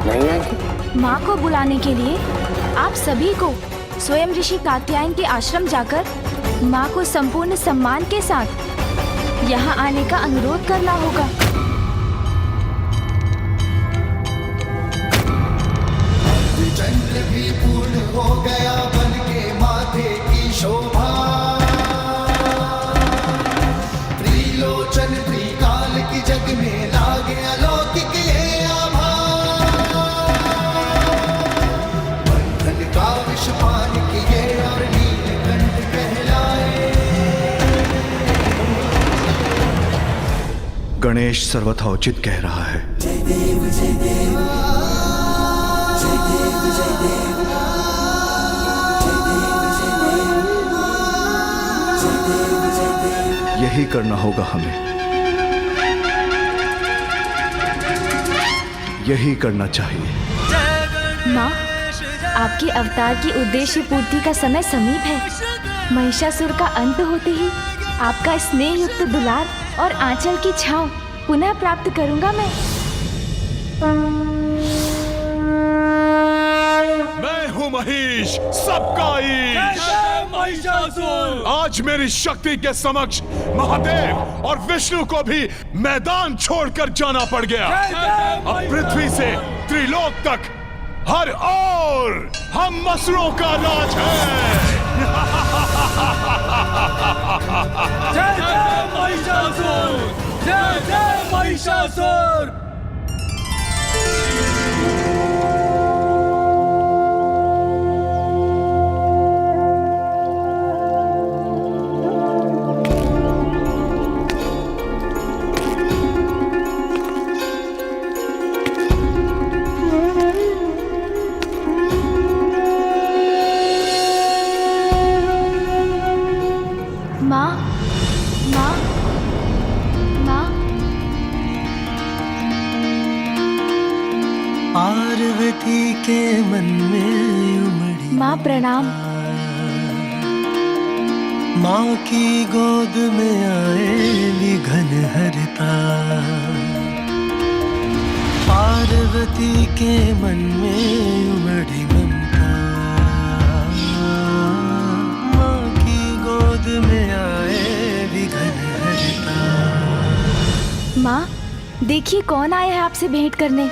नहीं आएंगी? माँ को बुलाने के लिए आप सभी को स्वयं ऋषि कात्यायन के आश्रम जाकर माँ को संपूर्ण सम्मान के साथ यहाँ आने का अनुरोध करना होगा। चंद्र भी पूर्ण हो गया बन के माथे की शोभा। त्रिलोचन त्रिकाल की जग में लागे अलौकिक ये आभा। बंधन का विष पान किए और नीलकंठ कहलाए। गणेश सर्वथा उचित कह रहा है। जय देव जय देव। यही करना होगा हमें, यही करना चाहिए। माँ, आपके अवतार की उद्देश्य पूर्ति का समय समीप है। महिषासुर का अंत होते ही आपका स्नेह युक्त दुलार और आंचल की छांव पुनः प्राप्त करूंगा मैं हूँ महिष, सबका ईश। आज मेरी शक्ति के समक्ष महादेव और विष्णु को भी मैदान छोड़कर जाना पड़ गया। अब पृथ्वी से त्रिलोक तक हर ओर हम मसुरों का राज है। जय जय महिषासुर, जय जय महिषासुर। पार्वती के मन में उमड़ी माँ प्रणाम। माँ की गोद में आए विघन हरता। पार्वती के मन में उमड़ी ममता। देखिए कौन आया है आपसे भेंट करने।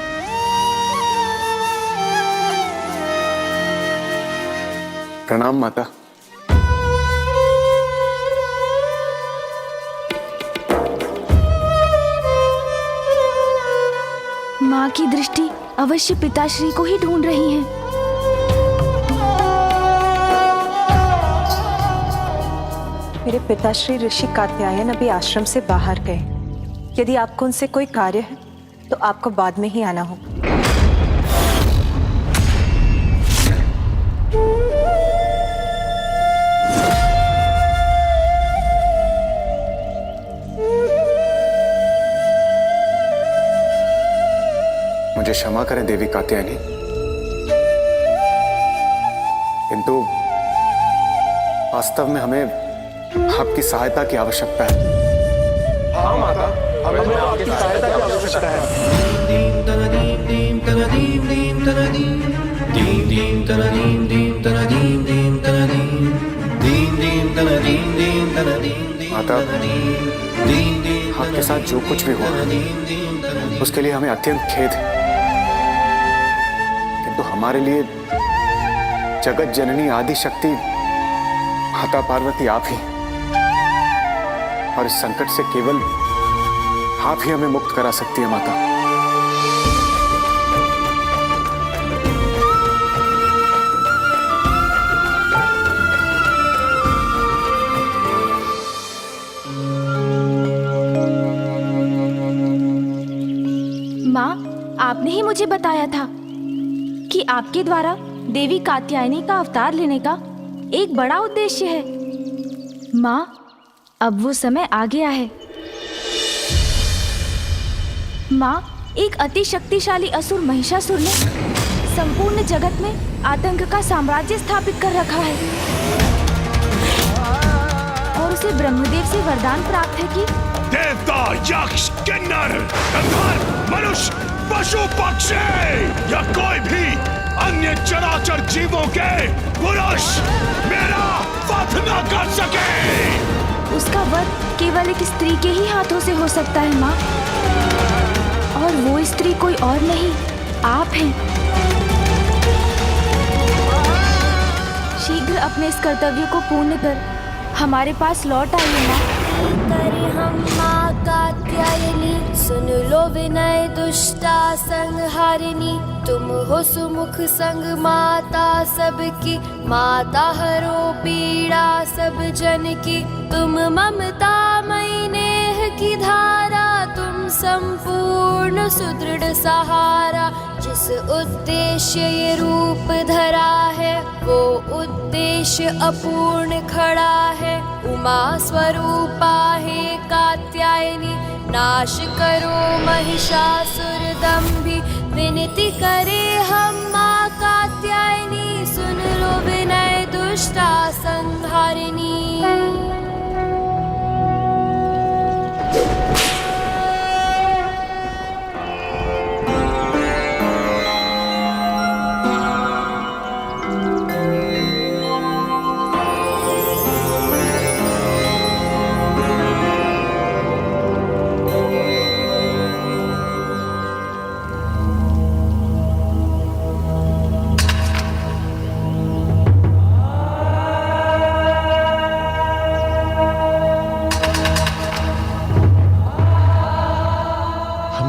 प्रणाम माता। माँ की दृष्टि अवश्य पिताश्री को ही ढूंढ रही है। मेरे पिताश्री ऋषि कात्यायन अभी आश्रम से बाहर गए। यदि आपको उनसे कोई कार्य है तो आपको बाद में ही आना होगा। मुझे क्षमा करें देवी कात्यायनी, किंतु वास्तव में हमें आपकी सहायता की आवश्यकता है। हाँ माता, हमें आपकी सहायता की आवश्यकता है। माता, आपके साथ जो कुछ भी हुआ उसके लिए हमें अत्यंत खेद है, किंतु हमारे लिए जगत जननी आदि शक्ति माता पार्वती आप ही, और इस संकट से केवल आप ही हमें मुक्त करा सकती है माता। माँ, आपने ही मुझे बताया था कि आपके द्वारा देवी कात्यायनी का अवतार लेने का एक बड़ा उद्देश्य है। माँ, अब वो समय आ गया है। माँ, एक अति शक्तिशाली असुर महिषासुर ने संपूर्ण जगत में आतंक का साम्राज्य स्थापित कर रखा है और उसे ब्रह्मदेव से वरदान प्राप्त है कि देवता, यक्ष, किन्नर, गंधर्व, मनुष्य, पशु, पक्षी या कोई भी अन्य चराचर जीवों के पुरुष मेरा वध न कर सके। उसका वध केवल एक स्त्री के ही हाथों से हो सकता है माँ, और वो स्त्री कोई और नहीं, आप हैं। शीघ्र अपने इस कर्तव्य को पूर्ण कर हमारे पास लौट आइए माँ। करे हम माँ कात्यायनी, सुन लो विनय दुष्टा संहारिणी। तुम हो सुमुख संग माता सबकी, माता हरो पीड़ा सब जन की। तुम ममता मई नेह की धारा, तुम संपूर्ण सुदृढ़ सहारा। जिस उद्देश्य ये रूप धरा है वो उद्देश्य अपूर्ण खड़ा है। उमा स्वरूपा हे कात्यायनी, नाश करो महिषासुर दंभी। विनती करे हम माँ कात्यायनी, सुन लो विनय दुष्टा संहारिणी।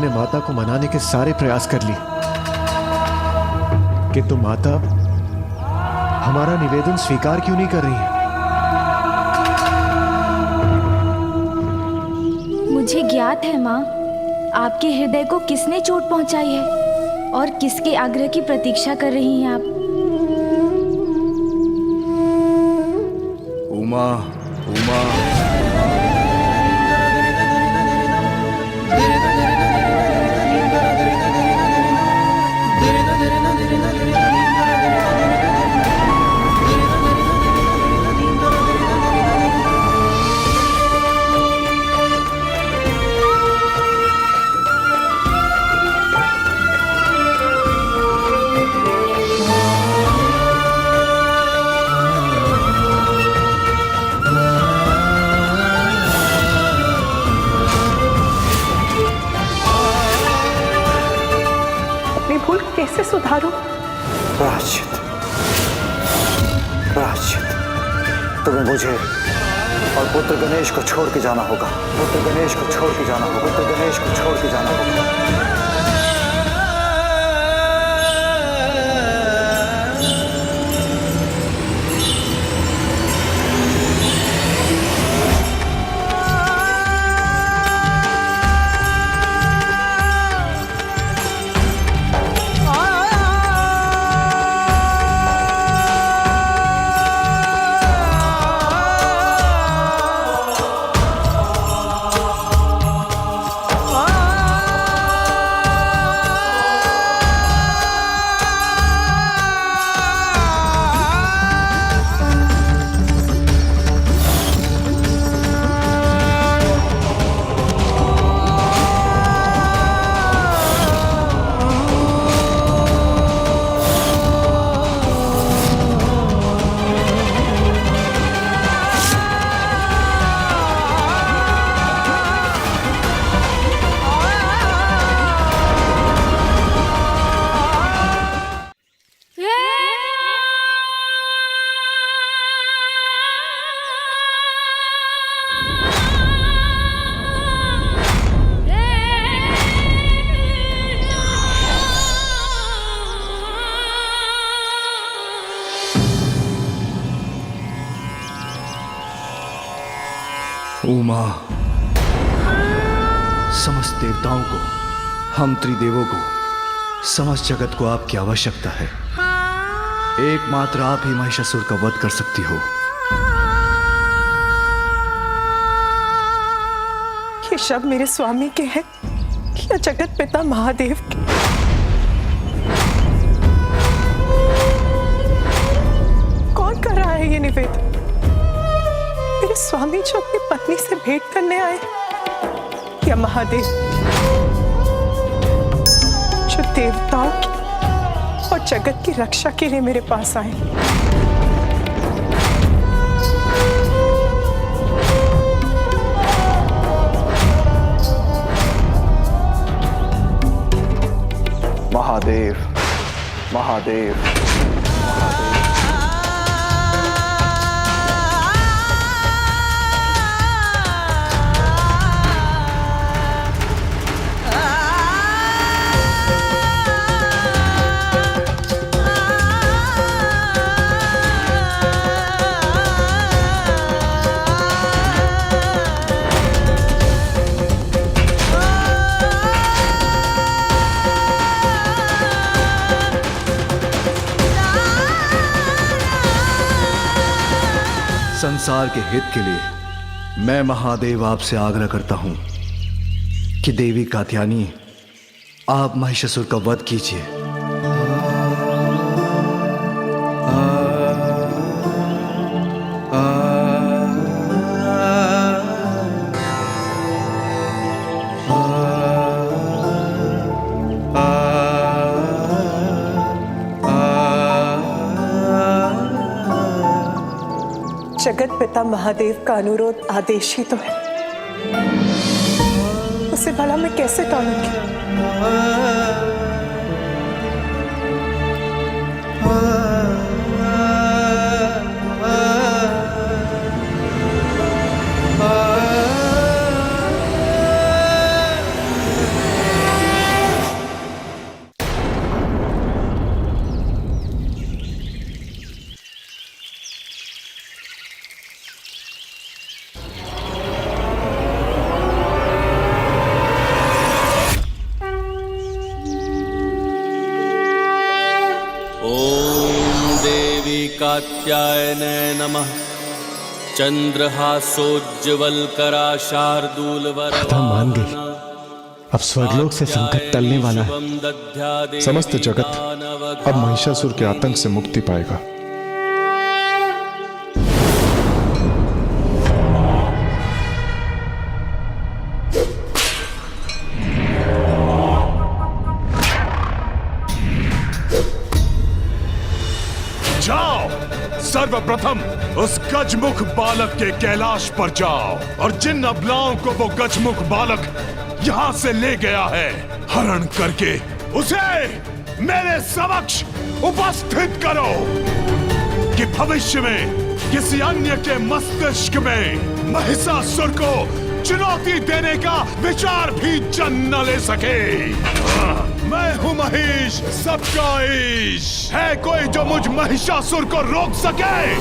माता को मनाने के सारे प्रयास कर लिए, किंतु माता हमारा निवेदन स्वीकार क्यों नहीं कर रही है? मुझे ज्ञात है माँ, आपके हृदय को किसने चोट पहुंचाई है और किसके आग्रह की प्रतीक्षा कर रही हैं आप। उमा, उमा। तुम्हें मुझे और पुत्र गणेश को छोड़ के जाना होगा। पुत्र गणेश को छोड़ के जाना होगा। पुत्र गणेश को छोड़ के जाना होगा। उमा, समस्त देवताओं को, हम त्रिदेवों को, समस्त जगत को आपकी आवश्यकता है। एकमात्र आप ही महिषासुर का वध कर सकती हो। ये शब्द मेरे स्वामी के हैं या जगत पिता महादेव के? कौन कर रहा है ये निवेदन? मेरे स्वामी जो अपनी पत्नी से भेंट करने आए या महादेव जो देवताओं की और जगत की रक्षा के लिए मेरे पास आए? महादेव, महादेव, संसार के हित के लिए मैं महादेव आपसे आग्रह करता हूं कि देवी कात्यायनी, आप महिषासुर का वध कीजिए। जगत पिता महादेव का अनुरोध आदेश ही तो है, उसे भला मैं कैसे टालूंगी? कात्यायने नमः। चंद्रहासोज्ज्वलकरा शार्दूलवरवाहना। कथा मान गई। अब स्वर्गलोक से संकट टलने वाला है। समस्त जगत अब महिषासुर के आतंक से मुक्ति पाएगा। सर्वप्रथम उस गजमुख बालक के कैलाश पर जाओ और जिन अबलाओं को वो गजमुख बालक यहाँ से ले गया है, हरण करके उसे मेरे समक्ष उपस्थित करो कि भविष्य में किसी अन्य के मस्तिष्क में महिषासुर को चुनौती देने का विचार भी जन्म न ले सके। मैं हूँ महिष, सबका ईश। है कोई जो मुझ महिषासुर को रोक सके?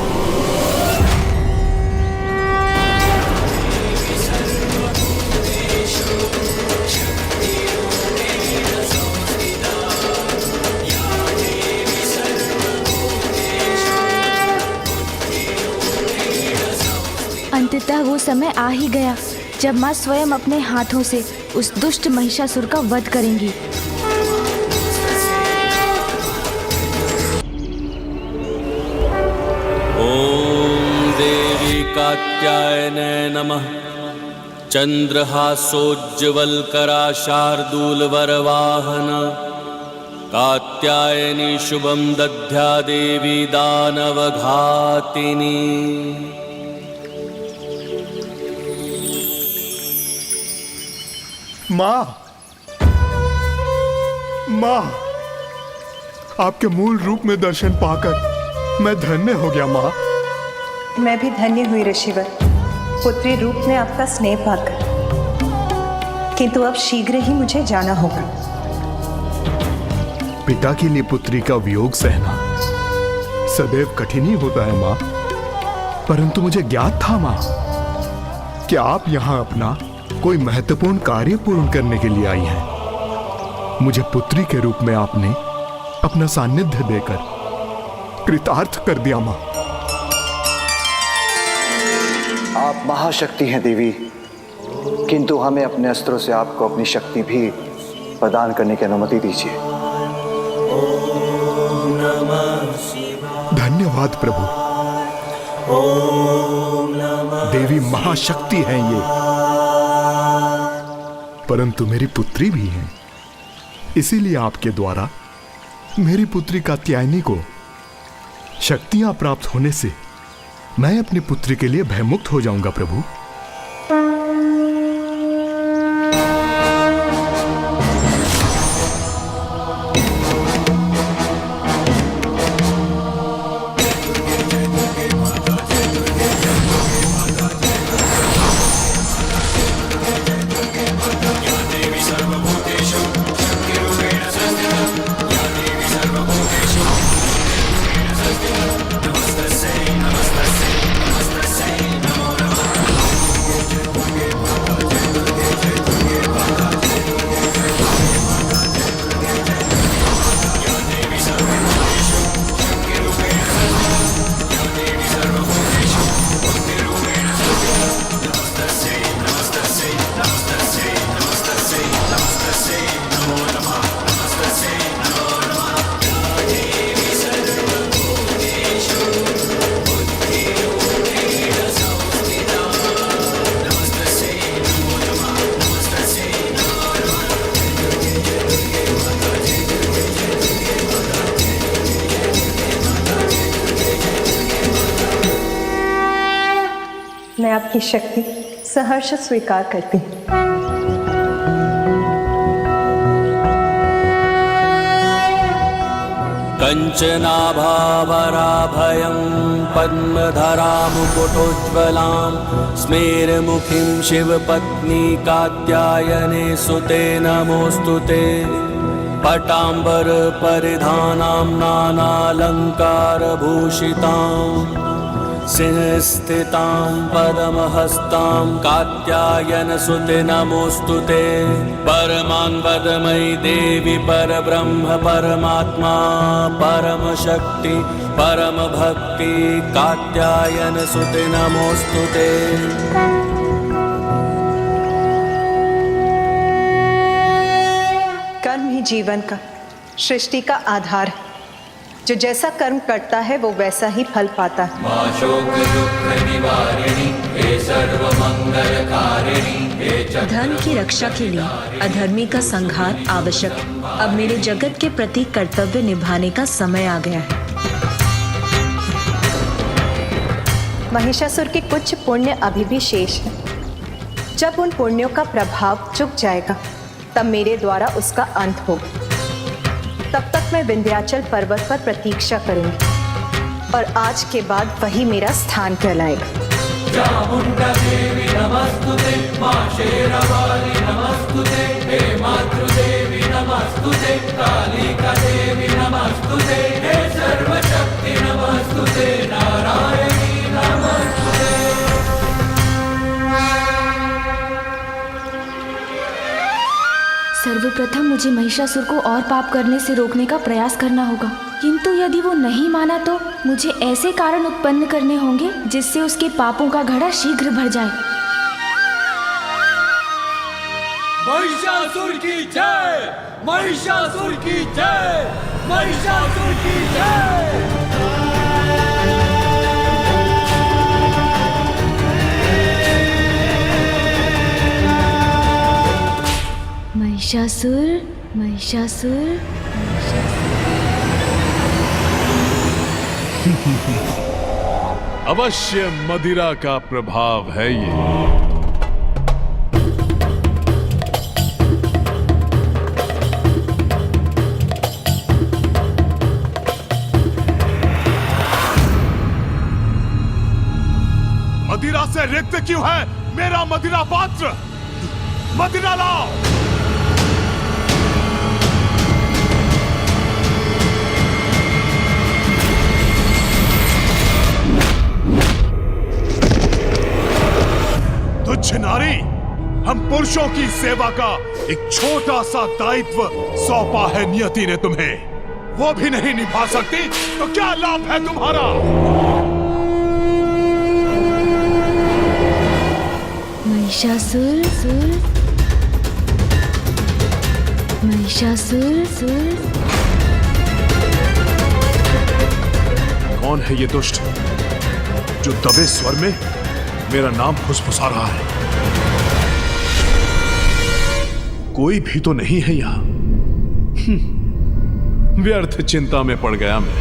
अंततः वो समय आ ही गया जब माँ स्वयं अपने हाथों से उस दुष्ट महिषासुर का वध करेंगी। ओम देवी कात्यायने नमः। चंद्रहासोज्ज्वलकरा शार्दूलवरवाहन कात्यायनी शुभम दद्या देवी दानवघातिनी। माँ, माँ, आपके मूल रूप में दर्शन पाकर मैं धन्य हो गया माँ। मैं भी धन्य हुई ऋषिवर, पुत्री रूप में आपका स्नेह पाकर। किंतु अब शीघ्र ही मुझे जाना होगा। पिता के लिए पुत्री का वियोग सहना सदैव कठिन ही होता है माँ, परंतु मुझे ज्ञात था माँ कि आप यहाँ अपना कोई महत्वपूर्ण कार्य पूर्ण करने के लिए आई हैं। मुझे पुत्री के रूप में आपने अपना सानिध्य देकर कृतार्थ कर दिया माँ। आप महाशक्ति हैं देवी, किंतु हमें अपने अस्त्रों से आपको अपनी शक्ति भी प्रदान करने की अनुमति दीजिए। धन्यवाद प्रभु। देवी महाशक्ति हैं ये, परंतु मेरी पुत्री भी हैं। इसीलिए आपके द्वारा मेरी पुत्री कात्यायनी को शक्तियां प्राप्त होने से मैं अपनी पुत्री के लिए भयमुक्त हो जाऊंगा प्रभु। मैं आपकी शक्ति सहर्ष स्वीकार करती हूँ। कंचनाभावराभयं पद्मधरां मुकुटोज्ज्वलां स्मेरमुखीं शिवपत्नी कात्यायने सुते नमोस्तुते। पटाम्बरपरिधानां नानालङ्कारभूषितां सिंहस्थितां पद्महस्तां कात्यायनसुते नमोस्तुते। परमान्वदमयी देवी परब्रह्म परमात्मा परमशक्ति परमभक्ति कात्यायनसुते नमोस्तुते। कर्म ही जीवन का, सृष्टि का आधार है। जो जैसा कर्म करता है वो वैसा ही फल पाता है। धर्म की रक्षा के लिए अधर्मी का संहार आवश्यक है। अब मेरे जगत के प्रति कर्तव्य निभाने का समय आ गया है। महिषासुर के कुछ पुण्य अभी भी शेष है। जब उन पुण्यों का प्रभाव चुक जाएगा तब मेरे द्वारा उसका अंत होगा। तब तक मैं विंध्याचल पर्वत पर प्रतीक्षा करूंगी। और आज के बाद वही मेरा स्थान कहलाएगा। चामुंडा देवी नमस्तुते, मां शेरावाली नमस्तुते, हे मातृदेवी नमस्तुते, कालिका देवी नमस्तुते, हे सर्वशक्ति नमस्तुते, नारायणी नमस्तुते। सर्वप्रथम मुझे महिषासुर को और पाप करने से रोकने का प्रयास करना होगा, किंतु यदि वो नहीं माना तो मुझे ऐसे कारण उत्पन्न करने होंगे जिससे उसके पापों का घड़ा शीघ्र भर जाए। महिषासुर की जय, महिषासुर की जय, महिषासुर की जय। महिषासुर, महिषासुर, अवश्य मदिरा का प्रभाव है ये। मदिरा से रिक्त क्यों है मेरा मदिरा पात्र? मदिरा लाओ। तुच्छ नारी, हम पुरुषों की सेवा का एक छोटा सा दायित्व सौंपा है नियति ने तुम्हें, वो भी नहीं निभा सकती तो क्या लाभ है तुम्हारा? महिषासुर, महिषासुर। कौन है ये दुष्ट जो दबे स्वर में मेरा नाम फुसफुसा रहा है? कोई भी तो नहीं है यहां। व्यर्थ चिंता में पड़ गया मैं।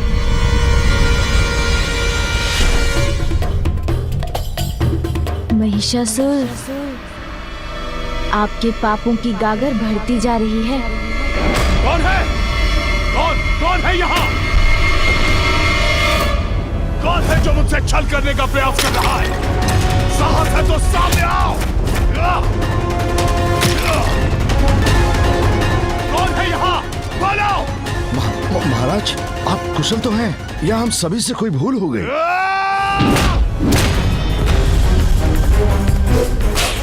महिषासुर, आपके पापों की गागर बढ़ती जा रही है। कौन है? कौन है यहाँ? कौन है जो मुझसे छल करने का प्रयास कर रहा है? साहस है तो सामने आओ। कौन है यहाँ? बोलो। महाराज, आप कुशल तो हैं या हम सभी से कोई भूल हो गई?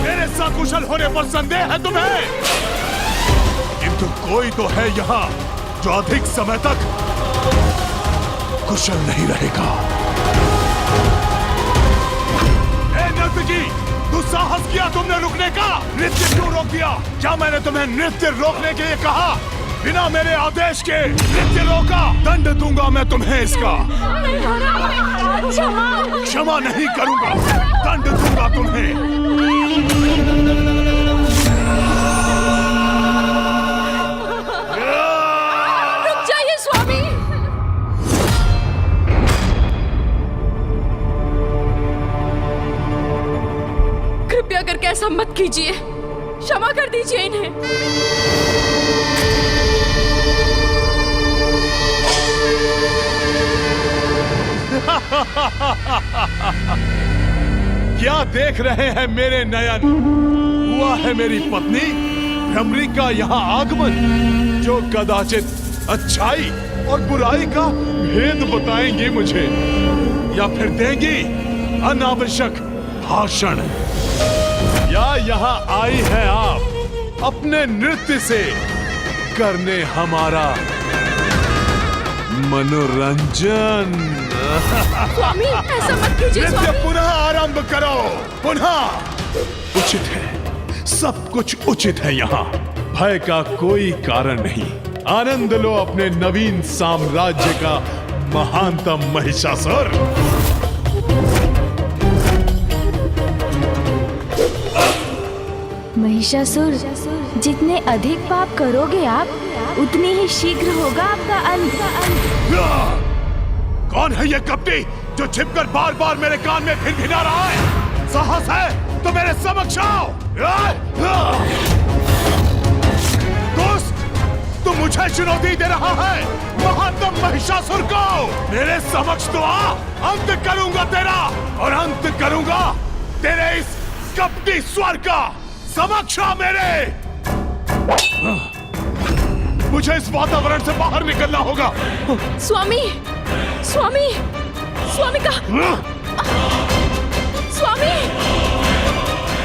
मेरे सकुशल होने पर संदेह है तुम्हें? किंतु कोई तो है यहाँ जो अधिक समय तक कुशल नहीं रहेगा। नर्तकी, दुस्साहस किया तुमने रुकने का। नृत्य क्यों रोक दिया? क्या मैंने तुम्हें नृत्य रोकने के लिए कहा? बिना मेरे आदेश के नृत्य रोका, दंड दूंगा मैं तुम्हें इसका। क्षमा नहीं करूंगा, दंड दूंगा तुम्हें। रुक जाइए स्वामी। कृपया करके ऐसा मत कीजिए, क्षमा कर दीजिए इन्हें। क्या देख रहे हैं मेरे नयन? हुआ है मेरी पत्नी भ्रमरी का यहाँ आगमन, जो कदाचित अच्छाई और बुराई का भेद बताएंगी मुझे, या फिर देंगी अनावश्यक भाषण। या यहाँ आई हैं आप अपने नृत्य से करने हमारा मनोरंजन। स्वामी, ऐसा मत कीजिए नृत्य स्वामी। पुनः आरंभ करो, पुनः। उचित है, सब कुछ उचित है यहाँ। भय का कोई कारण नहीं। आनंद लो अपने नवीन साम्राज्य का महानतम महिषासुर। महिषासुर, जितने अधिक पाप करोगे आप, उतनी ही शीघ्र होगा आपका अंत। कौन है ये कपटी जो छिपकर बार बार मेरे कान में भिनभिना रहा है? साहस है तो मेरे समक्ष आओ। दुष्ट, मुझे चुनौती दे रहा है, महात्म महिषासुर को? मेरे समक्ष तो आ, अंत करूंगा तेरा, और अंत करूंगा तेरे इस कपटी स्वर का। समक्ष आ मेरे। मुझे इस वातावरण से बाहर निकलना होगा। स्वामी, स्वामी, स्वामी का स्वामी।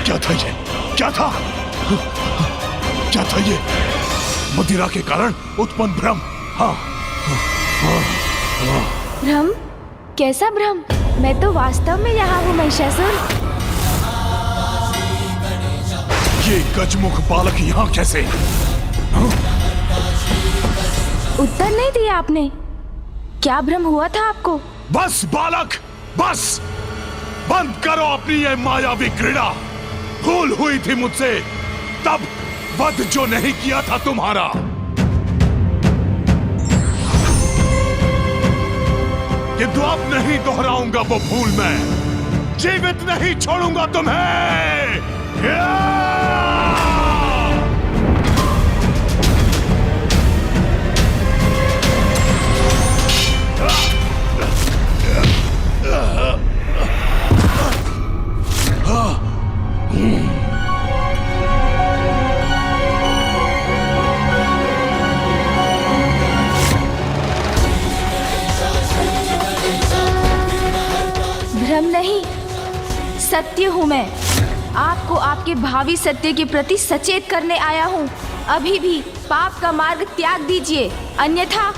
क्या था ये? क्या था? क्या था ये? मदिरा के कारण उत्पन्न भ्रम। हाँ, भ्रम? कैसा भ्रम? मैं तो वास्तव में यहाँ हूँ महिषासुर। ये गजमुख बालक यहाँ कैसे? उत्तर नहीं दिया आपने। क्या भ्रम हुआ था आपको? बस बालक, बस बंद करो अपनी ये मायावी क्रीड़ा। भूल हुई थी मुझसे तब वध जो नहीं किया था तुम्हारा। किंतु अब नहीं दोहराऊंगा वो भूल मैं। जीवित नहीं छोड़ूंगा तुम्हें। भ्रम नहीं, सत्य हूँ मैं। आपको आपके भावी सत्य के प्रति सचेत करने आया हूँ। अभी भी पाप का मार्ग त्याग दीजिए, अन्यथा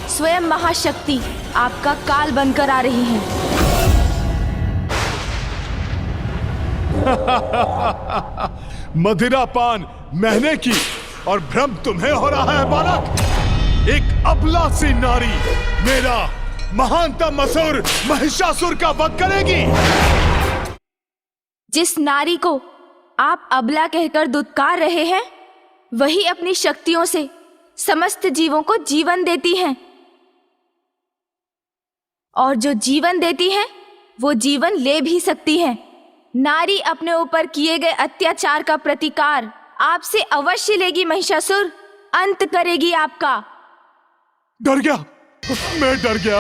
स्वयं महाशक्ति आपका काल बनकर आ रही है। मदिरापान मैंने की और भ्रम तुम्हें हो रहा है बालक। एक अबला सी नारी मेरा महानतम असुर महिषासुर का वध करेगी। जिस नारी को आप अबला कहकर दुत्कार रहे हैं, वही अपनी शक्तियों से समस्त जीवों को जीवन देती हैं। और जो जीवन देती हैं, वो जीवन ले भी सकती हैं। नारी अपने ऊपर किए गए अत्याचार का प्रतिकार आपसे अवश्य लेगी महिषासुर, अंत करेगी आपका। डर गया, मैं डर गया।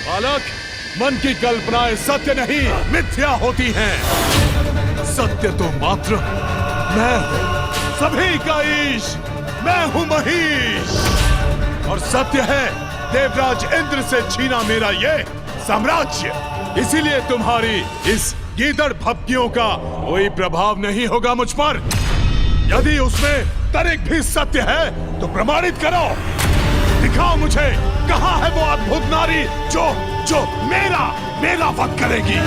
बालक, मन की कल्पनाएं सत्य नहीं मिथ्या होती हैं। सत्य तो मात्र मैं हूं, सभी का ईश, मैं हूं महिष। और सत्य है देवराज इंद्र से छीना मेरा ये साम्राज्य। इसीलिए तुम्हारी इस गीदड़ भपकियों का कोई प्रभाव नहीं होगा मुझ पर। यदि उसमें तनिक भी सत्य है तो प्रमाणित करो। दिखाओ मुझे कहां है वो अद्भुत नारी जो मेरा वध करेगी।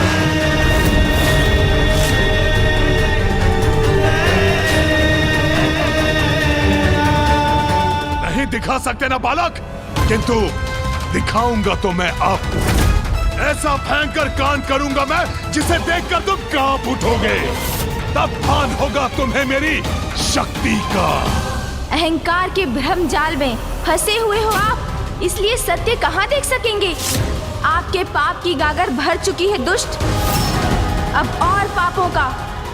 नहीं दिखा सकते ना बालक, किंतु दिखाऊंगा तो मैं अब। ऐसा भयंकर कांड करूंगा मैं जिसे देखकर तुम कांप उठोगे। तब भान होगा तुम्हें मेरी शक्ति का। अहंकार के भ्रम जाल में फंसे हुए हो आप, इसलिए सत्य कहाँ देख सकेंगे। आपके पाप की गागर भर चुकी है दुष्ट। अब और पापों का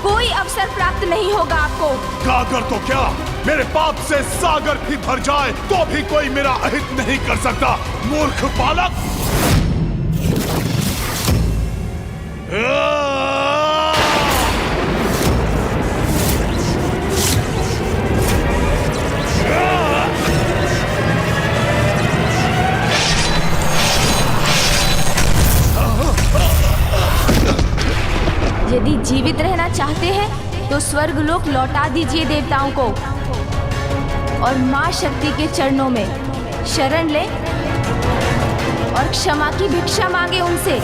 कोई अवसर प्राप्त नहीं होगा आपको। गागर तो क्या, मेरे पाप से सागर भी भर जाए तो भी कोई मेरा अहित नहीं कर सकता, मूर्ख बालक। यदि जीवित रहना चाहते हैं तो स्वर्ग लोक लौटा दीजिए देवताओं को और माँ शक्ति के चरणों में शरण ले और क्षमा की भिक्षा मांगे उनसे।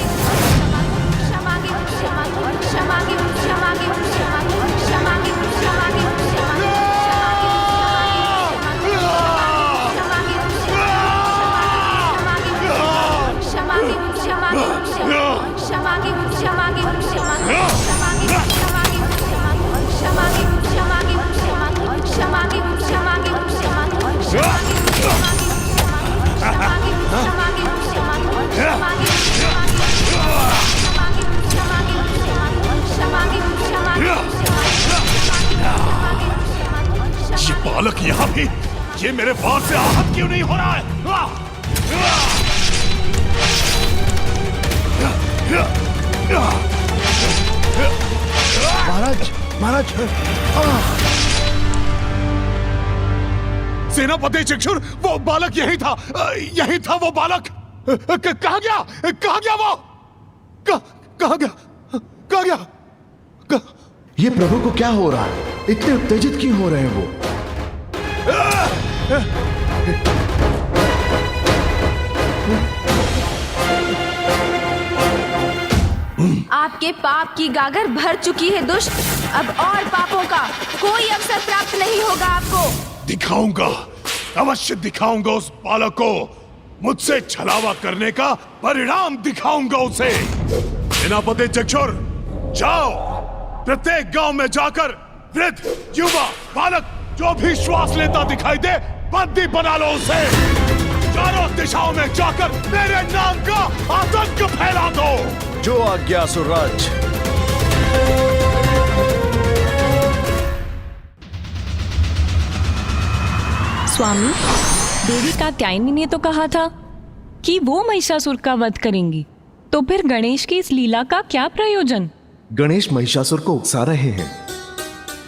ये मेरे वार से आहत क्यों नहीं हो रहा है? महाराज, महाराज, सेनापति चक्षुर, वो बालक यही था वो बालक। कहाँ गया वो? कहाँ गया? ये प्रभु को क्या हो रहा है? इतने उत्तेजित क्यों हो रहे हैं वो? आपके पाप की गागर भर चुकी है दुष्ट। अब और पापों का कोई अवसर प्राप्त नहीं होगा आपको। दिखाऊंगा, अवश्य दिखाऊंगा उस बालक को। मुझसे छलावा करने का परिणाम दिखाऊंगा उसे। सेनापति चक्षुर, जाओ प्रत्येक गांव में जाकर वृद्ध, युवा, बालक जो भी श्वास लेता दिखाई दे बंदी बना लो उसे। चारों दिशाओं में जाकर मेरे नाम का आतंक फैला दो। जो आज्ञा सुरराज। स्वामी, देवी कात्यायनी ने तो कहा था कि वो महिषासुर का वध करेंगी, तो फिर गणेश की इस लीला का क्या प्रयोजन? गणेश महिषासुर को उकसा रहे हैं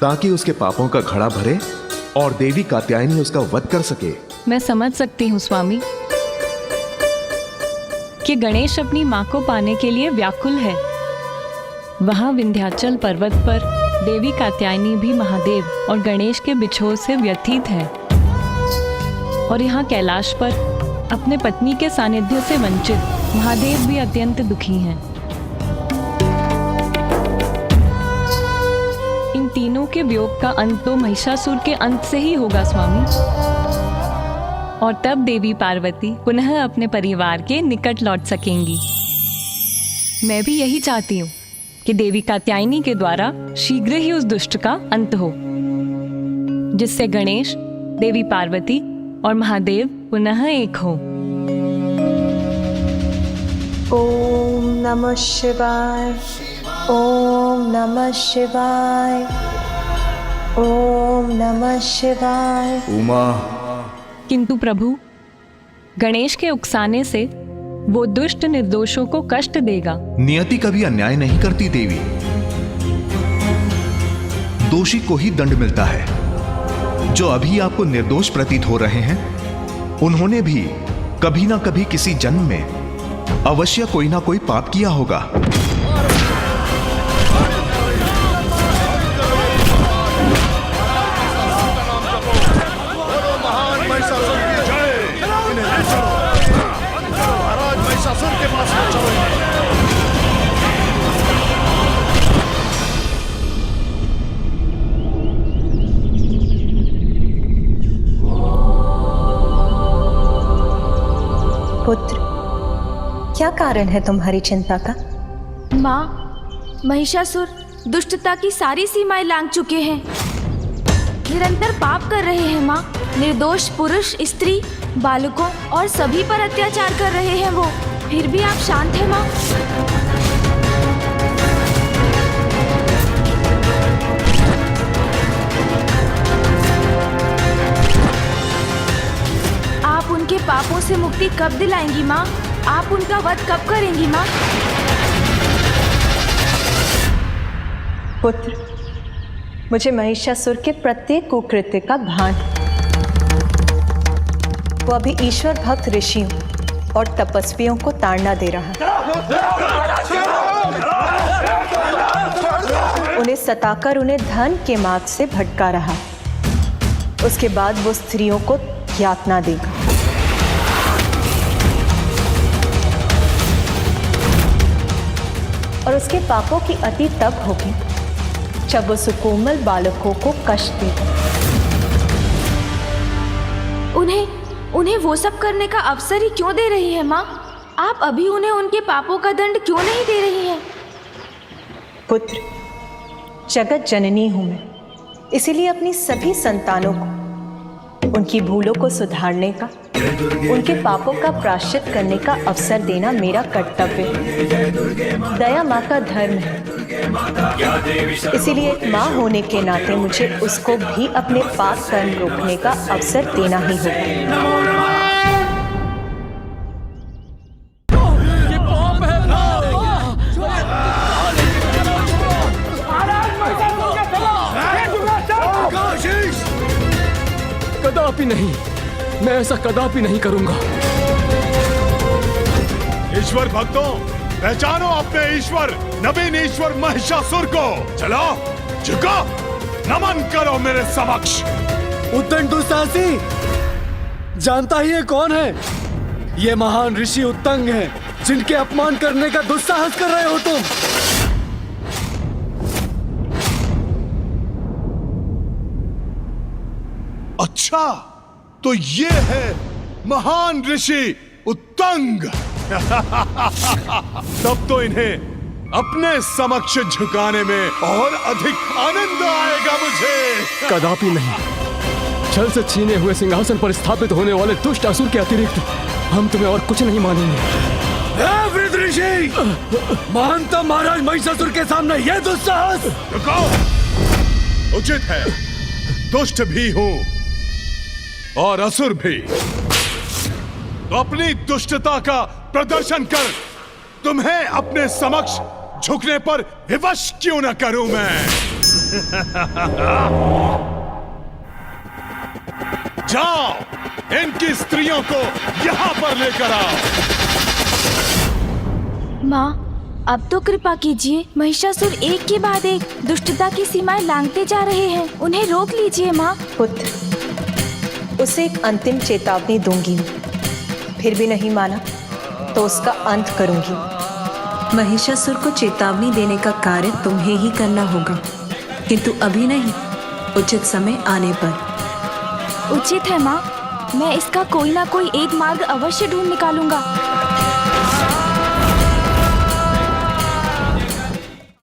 ताकि उसके पापों का घड़ा भरे और देवी कात्यायनी उसका वध कर सके। मैं समझ सकती हूँ स्वामी कि गणेश अपनी माँ को पाने के लिए व्याकुल है। वहाँ विंध्याचल पर्वत पर देवी कात्यायनी भी महादेव और गणेश के बिछोह से व्यथित है, और यहाँ कैलाश पर अपने पत्नी के सानिध्य से वंचित महादेव भी अत्यंत दुखी हैं। इन तीनों के वियोग का अंत तो महिषासुर के अंत से ही होगा स्वामी, और तब देवी पार्वती पुनः अपने परिवार के निकट लौट सकेंगी। मैं भी यही चाहती हूँ कि देवी कात्यायनी के द्वारा शीघ्र ही उस दुष्ट का अंत हो, जिससे गणेश, देवी पार्वती और महादेव पुनः एक हो। ओम नमः शिवाय, ओम नमः शिवाय, ओम नमः शिवाय। उमा। किंतु प्रभु, गणेश के उकसाने से वो दुष्ट निर्दोषों को कष्ट देगा। नियति कभी अन्याय नहीं करती देवी। दोषी को ही दंड मिलता है। जो अभी आपको निर्दोष प्रतीत हो रहे हैं, उन्होंने भी कभी ना कभी किसी जन्म में अवश्य कोई ना कोई पाप किया होगा। पुत्र, क्या कारण है तुम्हारी चिंता का? माँ, महिषासुर दुष्टता की सारी सीमाएं लांघ चुके हैं। निरंतर पाप कर रहे हैं माँ। निर्दोष पुरुष, स्त्री, बालकों और सभी पर अत्याचार कर रहे हैं वो। फिर भी आप शांत हैं माँ? आप उनके पापों से मुक्ति कब दिलाएंगी माँ? आप उनका वध कब करेंगी माँ? पुत्र, मुझे महिषासुर के प्रत्येक कुकृत्य का भान। वो अभी ईश्वर भक्त ऋषियों और तपस्वियों को ताड़ना दे रहा है। उन्हें सताकर उन्हें धन के मार्ग से भटका रहा। उसके बाद वो स्त्रियों को यातना देगा। और उसके पापों की अति तब होगी जब वो सुकोमल बालकों को कष्ट देगा। उन्हें वो सब करने का अवसर ही क्यों दे रही है माँ? आप अभी उन्हें उनके पापों का दंड क्यों नहीं दे रही हैं? पुत्र, जगत जननी हूं मैं, इसीलिए अपनी सभी संतानों को उनकी भूलों को सुधारने का, उनके पापों का प्रायश्चित करने का अवसर देना मेरा कर्तव्य है। दया माँ का धर्म है। इसीलिए एक माँ होने के नाते मुझे उसको भी अपने पाप कर्म रोकने का अवसर देना ही होगा। कदापि नहीं, मैं ऐसा कदापि नहीं करूंगा। ईश्वर भक्तों, पहचानो अपने ईश्वर नवीन ईश्वर महिषासुर को। चलो झुको, नमन करो मेरे समक्ष। उत्तंग दुस्साहसी, जानता ही है कौन है? ये महान ऋषि उत्तंग हैं, जिनके अपमान करने का दुस्साहस कर रहे हो तुम। अच्छा, तो ये है महान ऋषि उत्तंग। तब तो इन्हें अपने समक्ष झुकाने में और अधिक आनंद आएगा मुझे। कदापि नहीं, छल से छीने हुए सिंहासन पर स्थापित होने वाले दुष्ट असुर के अतिरिक्त हम तुम्हें और कुछ नहीं मानेंगे। वृद्ध ऋषि, महानतम महाराज महिषासुर के सामने यह दुस्साहस। रुको, उचित है, दुष्ट भी हूं और असुर भी, तो अपनी दुष्टता का प्रदर्शन कर तुम्हें अपने समक्ष झुकने पर विवश क्यों न करूं मैं। जाओ, इनकी स्त्रियों को यहां पर लेकर आओ। माँ, अब तो कृपा कीजिए, महिषासुर एक के बाद एक दुष्टता की सीमाएं लांघते जा रहे हैं, उन्हें रोक लीजिए माँ। पुत्र, उसे एक अंतिम चेतावनी दूंगी, फिर भी नहीं माना तो उसका अंत करूंगी। महिषासुर को चेतावनी देने का कार्य तुम्हें ही करना होगा, किंतु अभी नहीं, उचित समय आने पर। उचित है माँ, मैं इसका कोई ना कोई एक मार्ग अवश्य ढूंढ निकालूंगा।